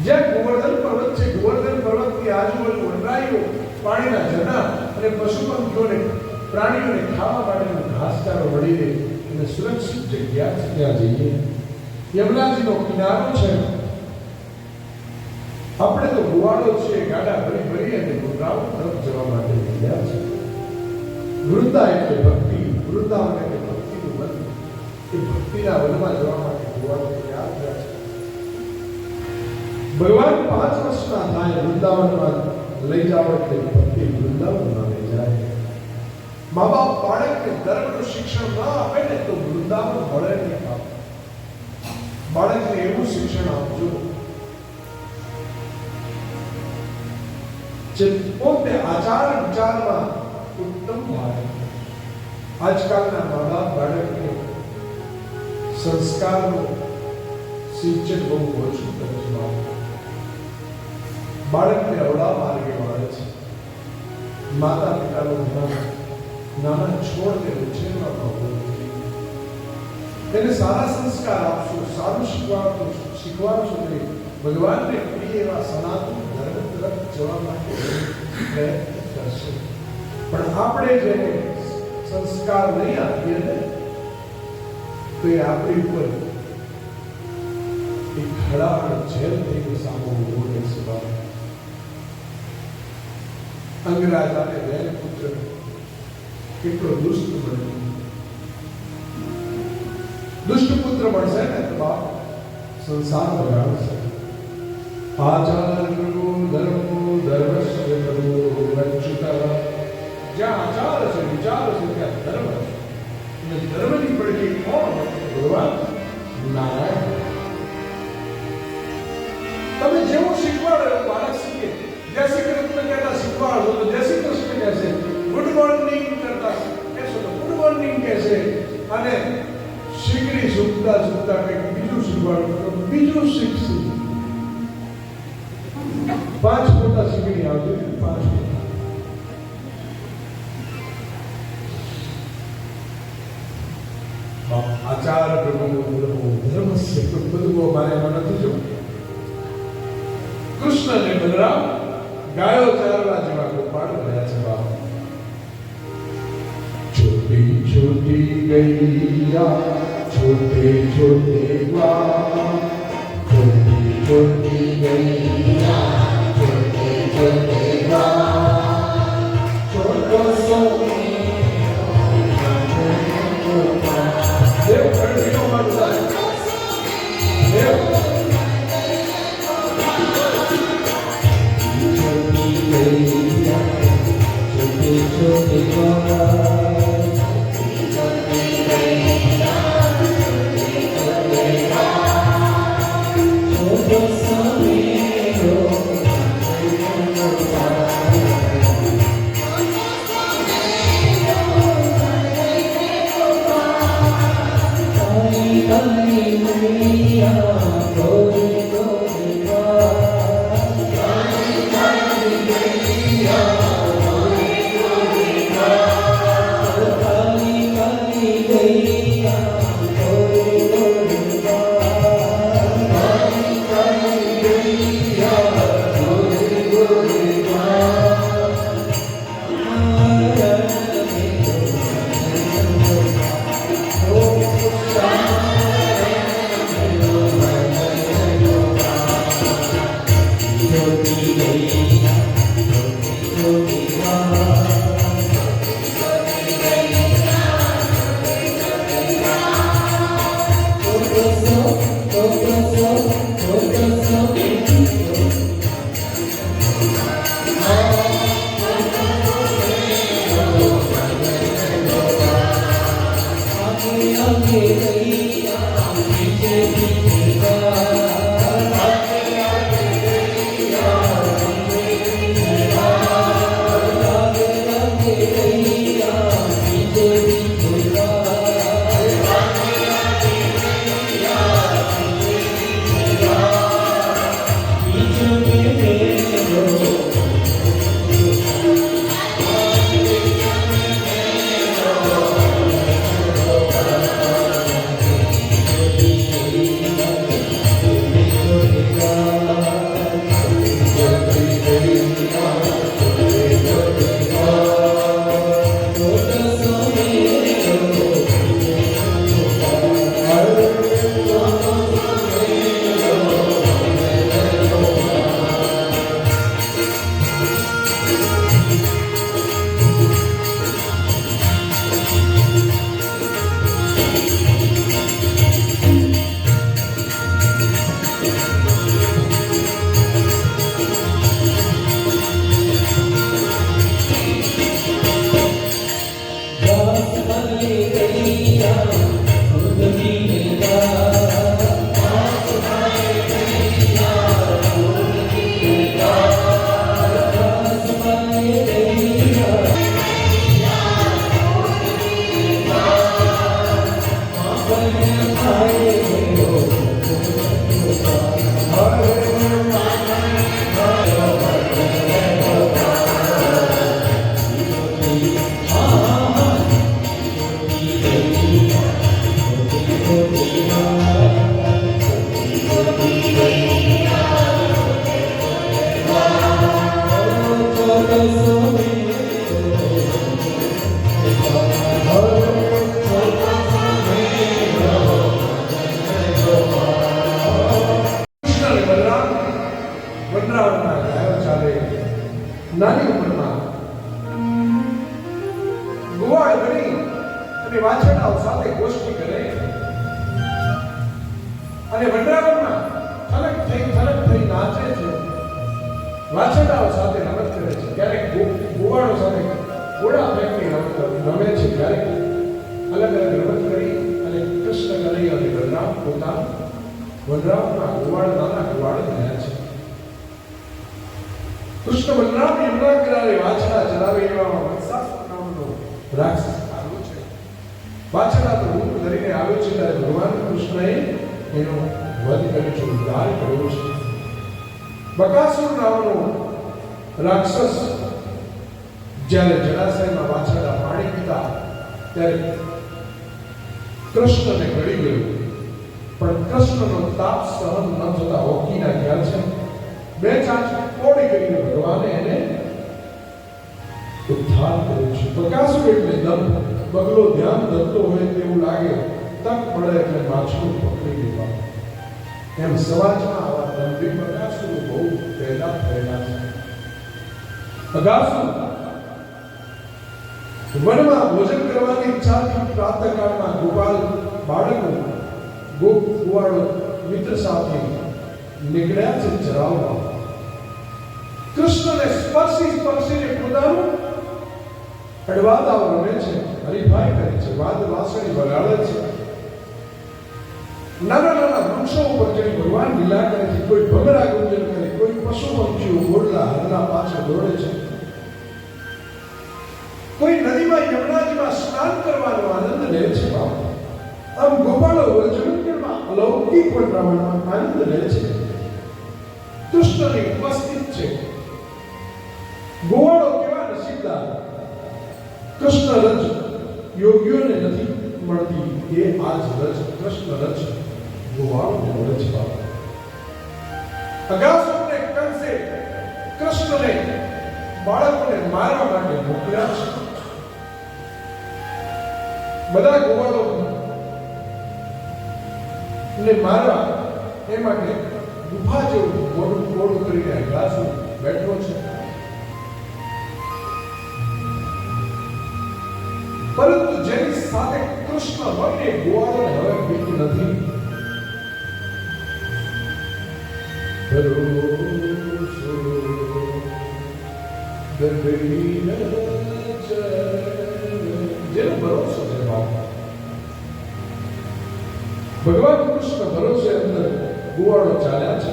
જ્યાં ગોવર્ધન પર્વત છે, ગોવર્ધન પર્વતની આજુબાજુ વનરાઈઓ, પાણીના ઝરણા અને પશુ પંખીઓને, પ્રાણીઓને ખાવા માટેનો ઘાસચારો મળી રહે અને સુરક્ષિત જગ્યા છે, ત્યાં જઈએ. યમુનાજીનો કિનારો છે. આપણે તો ગુવાડો છે, ગાડા ભરી અને ગુંડાઓ તરફ જવા માટે નીકળ્યા છે. વૃંદા એટલે ભક્તિ, વૃંદાવન એટલે ભક્તિનું વન. એ ભક્તિના વનમાં જવા માટે ગુવાડો તૈયાર થયા છે. ભગવાન 5 વર્ષના થાય વૃંદાવનમાં લઈ જાવ એટલે ભક્તિ વૃંદાવનમાં લઈ જાય. મા બાપ બાળકને ધર્મનું શિક્ષણ ન આપે ને તો વૃંદાવન મળે નહીં. બાળકને એવું શિક્ષણ આપજો જે પોતે આચાર વિચારમાં ઉત્તમ હોય. આજકાલના મા બાપ બાળકને સંસ્કારનું સિંચન બહુ ઓછું કરે છે. બાળકને અવળા માર્ગે વાળે છે. માતા પિતાનું ધ્યાન નાના છોડને ઉછેરવામાં હોય. તેને સારા સંસ્કાર આપશો, સારું શીખવાડશો તો ભગવાનને પ્રિય એવા સનાતન ધર્મ તરફ જવા માટે પ્રયત્ન કરશે. પણ આપણે જેને સંસ્કાર નહીં આપીએ ને તો એ આપણી ઉપર એક ખડાળ જેલ થઈને સામો ઉભો રહેશે. અંગરાજાને વેલ પુત્ર કેટલો દુષ્ટ બન્યો. દુષ્ટ પુત્ર મળશે ને તો બાપ સંસાર બગાડશે. આચાર કરવો ધર્મો ધર્મસ્ય કરવો વચ્ચુતા. જ્યાં આચાર છે, વિચાર છે, ત્યાં ધર્મ છે. અને ધર્મની પડખે કોણ? ભગવાન નારાયણ. તમે જેવું શીખવાડો એવું બાળક શીખે. જય શ્રી કૃષ્ણ કહેતા શીખવાડો તો જય શ્રી કૃષ્ણ કહેશે. ગુડ મોર્નિંગ કરતા કહેશો તો ગુડ મોર્નિંગ કહેશે. અને શીખડી સુખતા સુખતા કંઈક બીજું શીખવાડો તો બીજું શીખશે. 5 મોટા શીખડી આવજો. 5 મોટા. આચાર કરવો ધર્મ છે. બધું મારે એમાં નથી જવું. કૃષ્ણ અને બલરામ ગાયો ચારવા જેવા ગોપાળ રહ્યા છે. બાપ છોટી છોટી ગૈયા छोटे छोटे ग्वाल, छोटी छोटी गैया, छोटे छोटे ग्वाल, छोटो सो देव खड़ीनो बनता है. देव छोटी गैया, छोटे छोटे ग्वाल, નાની ઉંમરમાં ગોવાળ બની અને વાછરડાઓ સાથે ગોષ્ઠી કરે અને વનરાવનમાં થલક થઈ નાચે છે, વાછરડાઓ સાથે રમત કરે છે. ક્યારેક ગોવાળો સાથે ઘોડા ફેંકની રમત રમે છે, ક્યારેક અલગ અલગ રમત કરી અને કૃષ્ણ કરી અને બલરામ પોતાના વનરાવમાં ગોવાળ નાના ગોવાળ થયા છે. કૃષ્ણ બલરામ યમુના કિનારે વાછરડા ચરાવે એવામાં વત્સાસુર નામનો રાક્ષસ આવ્યો છે. વાછરડા તો રૂપ ધરીને આવ્યો છે ત્યારે ભગવાન કૃષ્ણએ એનો વધ કર્યો છે, ઉદ્ધાર કર્યો છે. બકાસુર નામનો રાક્ષસ જ્યારે જળાશયમાં વાછરડા પાણી પીતા ત્યારે કૃષ્ણને ગળી ગયું, પણ કૃષ્ણનો તાપ સહન ન થતા હોકીના ગયા છે. બે ચાંચ કોડી કરીને ભગવાને એને ઉદ્ધાર કર્યો છે. બકાસુર એટલે દંભ, બગલો ધ્યાન ધરતો હોય તેવું લાગે, તક મળે એટલે માછલું પકડી લેવા. એમ સમાજમાં આવા દંભી બકાસુરો બહુ પહેલા થયેલા છે. બકાસુર વનમાં ભોજન કરવાની ઈચ્છાથી પ્રાતઃકાળમાં ગોપાલ બાળકો ગોવાળો મિત્ર સાથે નીકળ્યા છે ચરાવવા. કૃષ્ણને સ્પર્શીને પોતાનું અડવાદાઓ રમે છે, હરિભાઈ કરે છે, વાદ વાસણી વગાડે છે. નાના નાના વૃક્ષો ઉપર ચડી ભગવાન લીલા કરે છે. કોઈ ભમરા ગુંજન કરે, કોઈ પશુ પક્ષીઓ ઘોડલા હરણા પાછળ દોડે છે, કોઈ નદીમાં યમુનાજીમાં સ્નાન કરવાનો આનંદ લે છે. આમ ગોપાળો વ્રજમંડળમાં અલૌકિક પ્રમાણમાં આનંદ લે છે. કૃષ્ણની ઉપસ્થિત છે. ગોવાળો કેવા નસીબદાર! કૃષ્ણ રજ યોગીઓને નથી મળતી, એ આજ રજ કૃષ્ણ રજ ગોવાળોને મળે છે. અગાસુરને કંસે કૃષ્ણને બાળકોને મારવા માટે મોકલ્યા છે. બધા ગોવાળો ને મારવા એ માટે ગુફા જેવું મોડું કરીને અગાસુર બેઠો છે. પરંતુ જેની સાથે કૃષ્ણ હોય એ ગોવાળોને હવે બીક નથી. જેનો ભરોસો છે ભગવાન કૃષ્ણ ભરોસે અંદર ગોવાળો ચાલ્યા છે.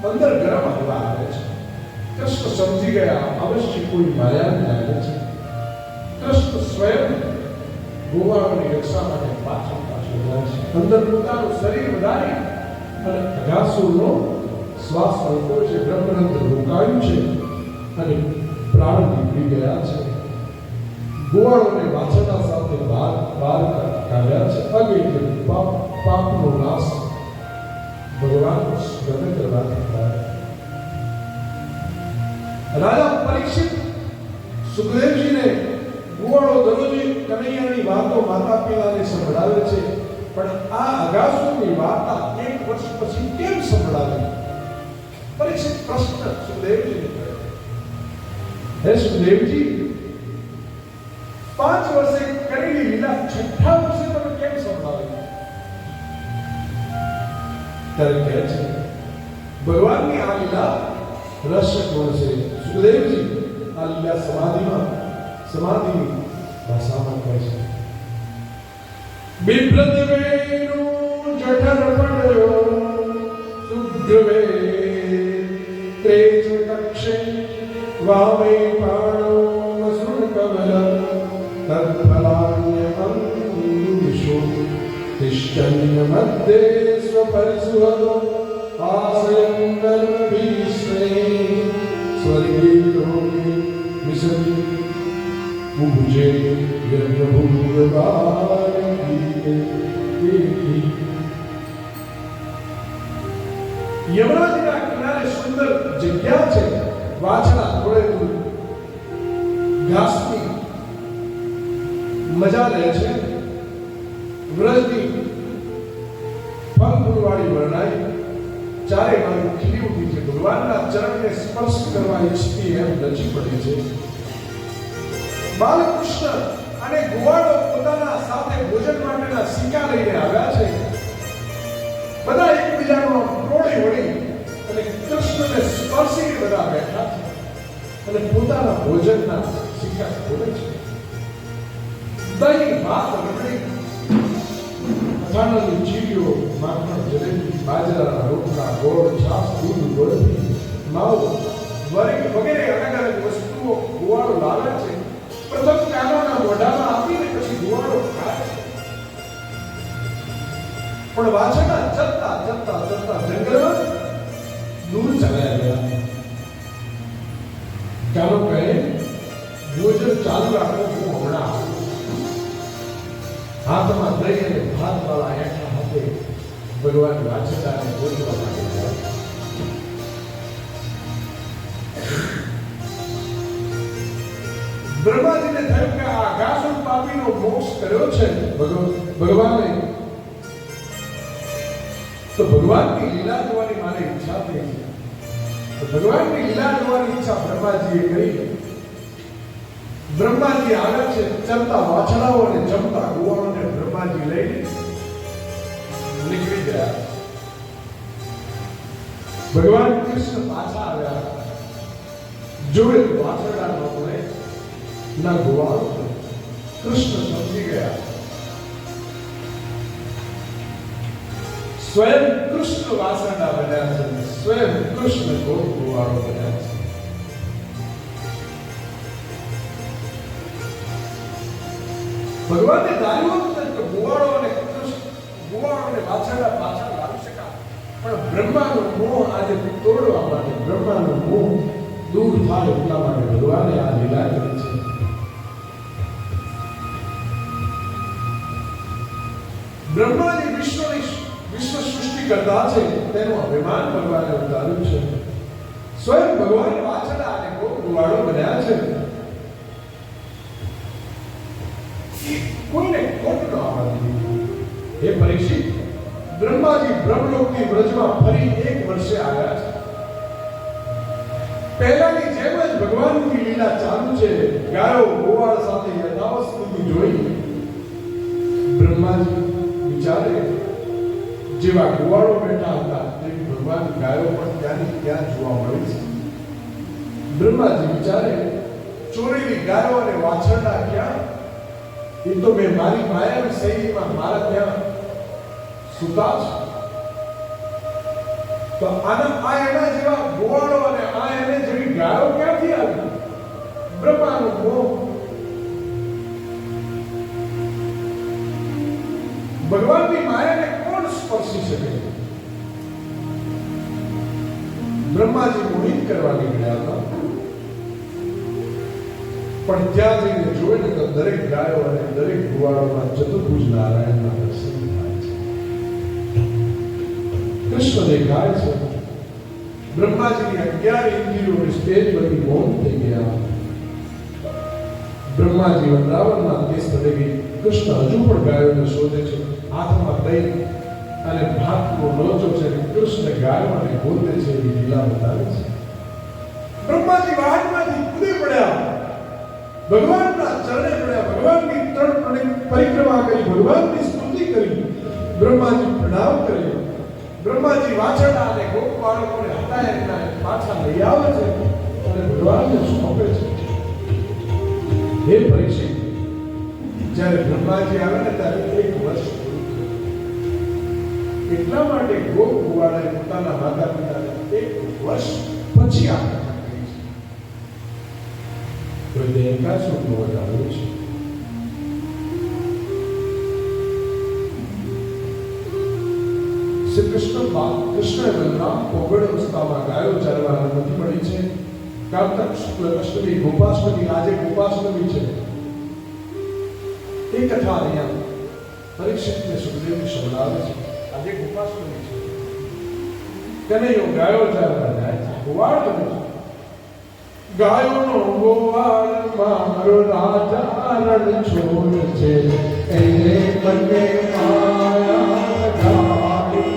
અંદર ગરમ હવા આવે છે. કૃષ્ણ સમજી ગયા અવશ્ય કોઈ માયા લાગે છે. કૃષ્ણ સ્વયં ગોવાળોની રક્ષા માટે પાછળ જાય છે. અંદર પોતાનું શરીર વધારી અને અગાસુરનો શ્વાસ રોક્યો છે. બ્રહ્મરંધ્ર રોકાયું છે અને પ્રાણ નીકળી ગયા છે. ગોવાળોને વાછરડા સાથે બહાર કાઢ્યા છે. અગે એટલે પાપનો નાશ ભગવાન ગમે કરવાથી થાય. રાજા પરીક્ષિત સુખદેવજીને ગોવાળો દરરોજ કનૈયાની વાતો માતા પિતાને સંભળાવે છે, પણ આ અગાસુરની વાર્તા એક વર્ષ પછી કેમ સંભળાવે? પરીક્ષિત પ્રશ્ન સુખદેવજીને કર્યો. હે સુખદેવજી, 5 વર્ષે કરેલી લીલા 6ઠ્ઠા વર્ષે તમે કેમ સંભળાવે? ત્યારે કહે છે ભગવાનની આ લીલા રહસ્ય કોણ છે? સુખદેવજી આ લીલા સમાધિની ભાષામાં કહે છે. બિભ્રત વેણુ જઠર પડ્યો સુગ્રવે ત્રેજ કક્ષે વામે પાણો વસુન કમલ તત્ફલાન્ય અંગુષો તિષ્ઠન્ય મધ્યે સ્વપરિસુહદો આશ્રયં કર્મભીષ્ણે સ્વર્ગે લોકે વિસતિ પૂજે યમરાજના કિનારે સુંદર જગ્યા છે. વાછડા થોડે દૂર ઘાસની મજા લે છે, વ્રજની ફળ ફૂલવાળી વરણાઈ ચારે બાજુ ખીલી ઉઠી છે, ભગવાનના ચરણને સ્પર્શ કરવા ઈચ્છતી એમ રચી પડી છે. બાલકૃષ્ણ અને ગોવાળો પોતાના સાથે ભોજન માટેના સિક્કા લઈને આવ્યા છે. બધા એકબીજાનો ટોળી વળી અને કૃષ્ણને સ્પર્શીને બધા બેઠા છે અને પોતાના ભોજનના સિક્કા ખોલે છે. દહીં, ભાત, રબડી, અથાણાની ચીરીઓ, માખણ, જલેબી, બાજરાના રોટલા, ગોળ, છાશ, દૂધ, ગોળથી, માવો વગેરે અલગ અલગ વસ્તુઓ ગોવાળો લાવે છે. પ્રથમ કાનોના મોઢામાં આપીને પછી ગોવાળો ખાય છે. પણ વાછરડા ચરતા ચરતા ચરતા જંગલમાં દૂર ચાલ્યા ગયા. કાનો કહે, ભોજન ચાલુ રાખો, હું હમણાં આવું. હાથમાં દહીં અને ભાત વાળા એઠા હાથે ભગવાન વાછરડાને ભોજવા માટે ગયા. બ્રહ્માજીને થયું કે આ ઘાસુર પાપીનો મોક્ષ કર્યો છે ભગવાને, તો ભગવાનની લીલા જોવાની મારે ઈચ્છા થઈ છે. તો ભગવાનની લીલા જોવાની ઈચ્છા બ્રહ્માજીએ કરી. બ્રહ્માજી આવે છે, ચરતા વાછડાઓ અને જમતા ગોવાળોને બ્રહ્માજી લઈને નીકળી ગયા. ભગવાન કૃષ્ણ પાછા આવ્યા. જોડે વાછરડા ન મળે ના ગોવાળો. કૃષ્ણ સમજી ગયા. સ્વયં કૃષ્ણ વાછરડા બન્યા છે, સ્વયં કૃષ્ણ ગોવાળો બન્યા છે. ભગવાને ધાર્યું હતું કે ગોવાળો અને વાછરડા પાછા લાવી શકાય, પણ બ્રહ્માનો મોહ આજે તોડવા માટે, બ્રહ્માનો મોહ દૂર થાય એટલા માટે ભગવાને આ લીલા કરી છે. બ્રહ્માજી વિશ્વ સૃષ્ટિ કરતા છે, તેનું અભિમાન ભગવાને ઉતાર્યું છે. સ્વયં ભગવાન વાછરડા અને ગોવાળો બન્યા છે. કોઈને ખોટ ન આવવા દીધી. હે પરીક્ષિત, બ્રહ્માજી બ્રહ્મલોકની વ્રજમાં ફરી 1 વર્ષે આવ્યા છે. પહેલાની જેમ જ ભગવાનની લીલા ચાલુ છે. ગાયો ગોવાળ સાથે યથાવત સ્થિતિ જોઈ બ્રહ્માજી વિચારે, જેવા ગોવાળો બેઠા હતા તેવી ભગવાન ગાયો પણ ત્યાંની ત્યાં જોવા મળી છે. બ્રહ્માજી વિચારે, ચોરેલી ગાયો અને વાછરડા ક્યાં? એ તો મેં મારી માયાવી શૈલીમાં મારા ત્યાં સુતા છે. તો આ એના જેવા ગોવાળો અને આ એને જેવી ગાયો ક્યાંથી આવી? બ્રહ્માનો મોહ. ભગવાનની માયાને કોણ સ્પર્શી શકે? બ્રહ્માજી મોહિત કરવા નીકળ્યા હતા, પણ ત્યાં જઈને જોઈને તો દરેક ગાયો અને દરેક ગોવાળોમાં ચતુર્ભુજ નારાયણના દર્શન થાય છે. કૃષ્ણ દેખાય છે. બ્રહ્માજીની 11 ઇન્દ્રિયોની સ્ટેજ બધી મૌન થઈ ગયા. બ્રહ્માજી વૃંદાવનના દેશ તળેવી કૃષ્ણ હજુ પણ ગાયોને શોધે છે. હાથમાં દહીં અને ભાતનો લોચો છે. કૃષ્ણ ગાયો અને ગોતે છે એવી લીલા બતાવે છે. બ્રહ્માજી વાહનમાંથી કૂદી પડ્યા, ભગવાનના ચરણે પડ્યા, ભગવાનની 3 પરિક્રમા કરી, ભગવાનની સ્તુતિ કરી, બ્રહ્માજી પ્રણામ કર્યો. બ્રહ્માજી વાછરડા અને ગોપ બાળકોને હટાવીને પાછા લઈ આવે છે અને ભગવાનને સોંપે છે. હે પરીક્ષિત, જ્યારે બ્રહ્માજી આવે ને ત્યારે 1 વર્ષ પૂરું થયું. એટલા માટે ગોપ ગોવાળાએ પોતાના માતા પિતાને 1 વર્ષ પછી આપે દેવકાસુરનો વધ આવ્યો છે. શ્રી કૃષ્ણ બલરામ પોગળ અવસ્થામાં ગાયો ચારવા અનુમતિ મળી છે. કાર્તક શુક્લ અષ્ટમી ગોપાષ્ટમી, આજે ગોપાષ્ટમી છે. એ કથા અહીંયા પરીક્ષિતને સુખદેવજી સંભળાવે છે. આજે ગોપાષ્ટમી છે. કનૈયો ગાયો ચારવા જાય છે, ગોવાળ બને છે. ગાયોનો ગોવાળમાં મારો રાજા રણ છોડ છે એને મને માયા ગાડી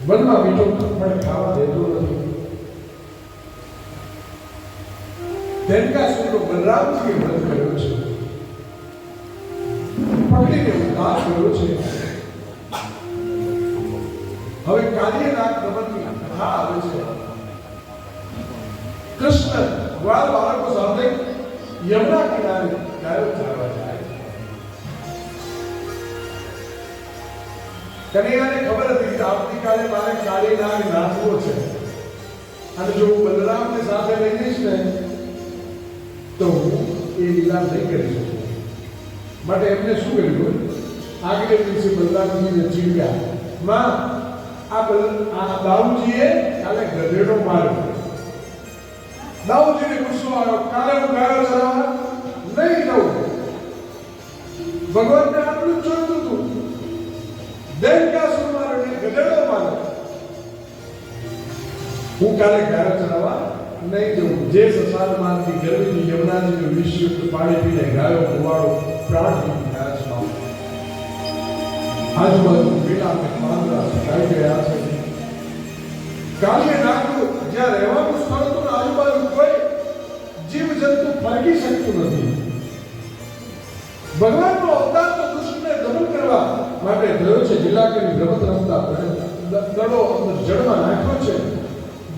વનમાં મીઠો પણ ખાવા દેતો નથી. દેનકાસુરનો બલરામજીએ વધ કર્યો છે, પકડીને ઉદ્ધાર કર્યો છે. હવે કાલિયનાગ રમતની કથા આવે છે. કૃષ્ણ ગ્વાલ બાળકો સાથે યમુના કિનારે ગાયો ચારવા જાય. કનૈયાને ખબર હતી કે આવતીકાલે મારે કાલિયનાગ નાચવો છે અને જો હું બલરામને સાથે લઈ જઈશ ને તો હું એ લીલા નહીં કરી શકું. માટે એમને શું કર્યું? આગલે દિવસે બલરામજીને ચીડ્યા, માં આ દાઉજીએ કાલે ગધેડો માર્યો. દાઉજીને ગુસ્સો આવ્યો, કાલે હું ગાયો ચરાવવા નહીં જાઉં. ભગવાનને આટલું જ જોઈતું હતું, દેનકાસુર મારો ને ગધેડો મારો. હું કાલે ગાયો ચરાવવા નહીં જવું. જે સંસારમાંથી ગરમીની યમુનાજીનું વિષયુક્ત પાણી પીને ગાયો કુવાડો પ્રાણ મૂકી ગયા છે. આજુબાજુ પેલા પાંદડા સુકાઈ ગયા છે. કાલિયનાગનું જ્યાં રહેવાનું સ્થળ હતું, આજુબાજુ કોઈ જીવ જંતુ ફરકી શકતું નથી. ભગવાનનો અવતાર તો દુષ્ટને દમન કરવા માટે થયો છે. લીલાકરી રમત રમતા દડો અંદર જળમાં નાખ્યો છે.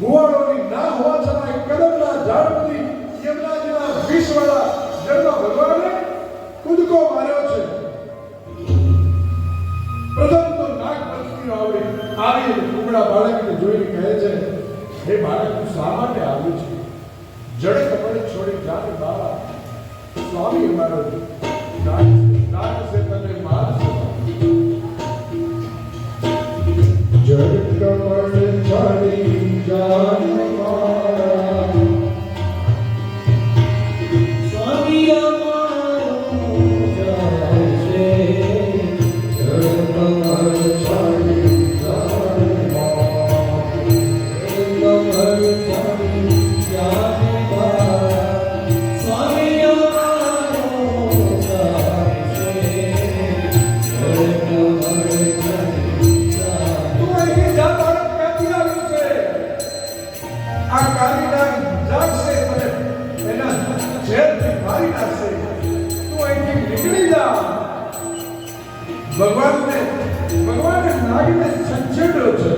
ગુવાળોની ના હોવા છતાં કદમના ઝાડ પરથી યમુનાજીના વિષવાળા જળમાં ભગવાને કૂદકો માર્યો છે. પ્રથમ તો નાગ પંચમીનો આવી કુમળા બાળકને જોઈને કહે છે, હે બાળક, તું શા માટે આવ્યું છે? જડે કપડે છોડી જાને બાવા. સ્વામી અમારો નાગ છે તને મારશે. જડ કપડે છોડી જાને બાવા. સ્વામી ભગવાને નાગને છંછેડ્યો છે.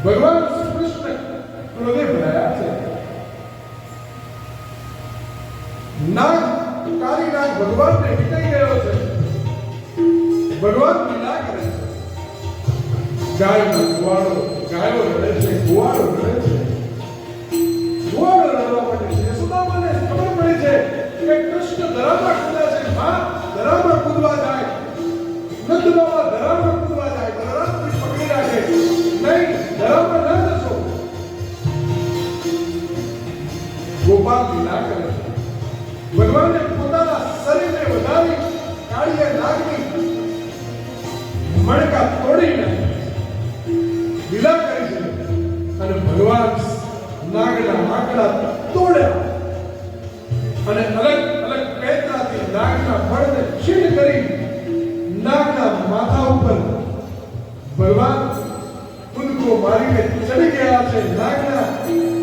ભગવાન કૃષ્ણ ક્રોધે ભરાયા છે. નાગ કાલિનાગ ભગવાનને હિતાઈ ગયો છે. ભગવાન લીલા કરે છે. ગાયનો કુવાડો, ગાયો રડે છે, કુવાડો રડે છે. કુવાડો રડવા માટે છે. યશોદામાને ખબર પડી છે કે કૃષ્ણ ધરામાં કૂદા છે. માં ધરામાં કૂદવા જાય, નંદ બાબા ધરામાં કૂદવા જાય, બલરામ પકડી રાખે, નહીં ધરામાં ન જશો. ગોપાલ લીલા કરે છે. ભગવાને પોતાના શરીરને વધારી કાળીએ નાગની મણકા તોડીને લીલા કરી છે. અને ભગવાન નાગના આંકડા તોડ્યા અને અલગ અલગ પેટરાથી નાગના ફળને છીણ કરી નાગના માથા ઉપર ભગવાન કૂદકો મારીને ચડી ગયા છે. નાગના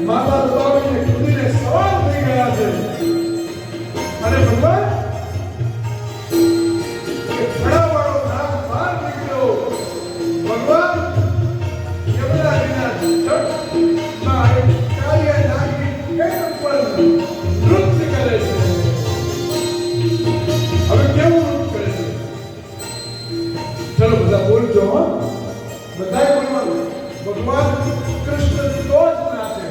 માથા દબાવીને કૂદીને સવાર થઈ ગયા છે. અને ભગવાન ખડાવાળો નાગ બહાર નીકળ્યો. ભગવાન યમુનાજીના જળમાં કાળિયા નાગની પેટ ઉપર નૃત્ય કરે છે. હવે કેવું નૃત્ય કરે છે? ચલો બધા બોલજો. બધાએ બોલવાનું. ભગવાન કૃષ્ણ તો જ નાચે.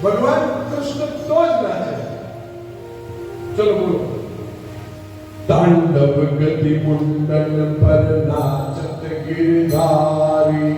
ભગવાન કૃષ્ણ તો જ નાચે. ચલો બોલો. તાંડવ ગતિ મુંડન પર નાચત गिरधारी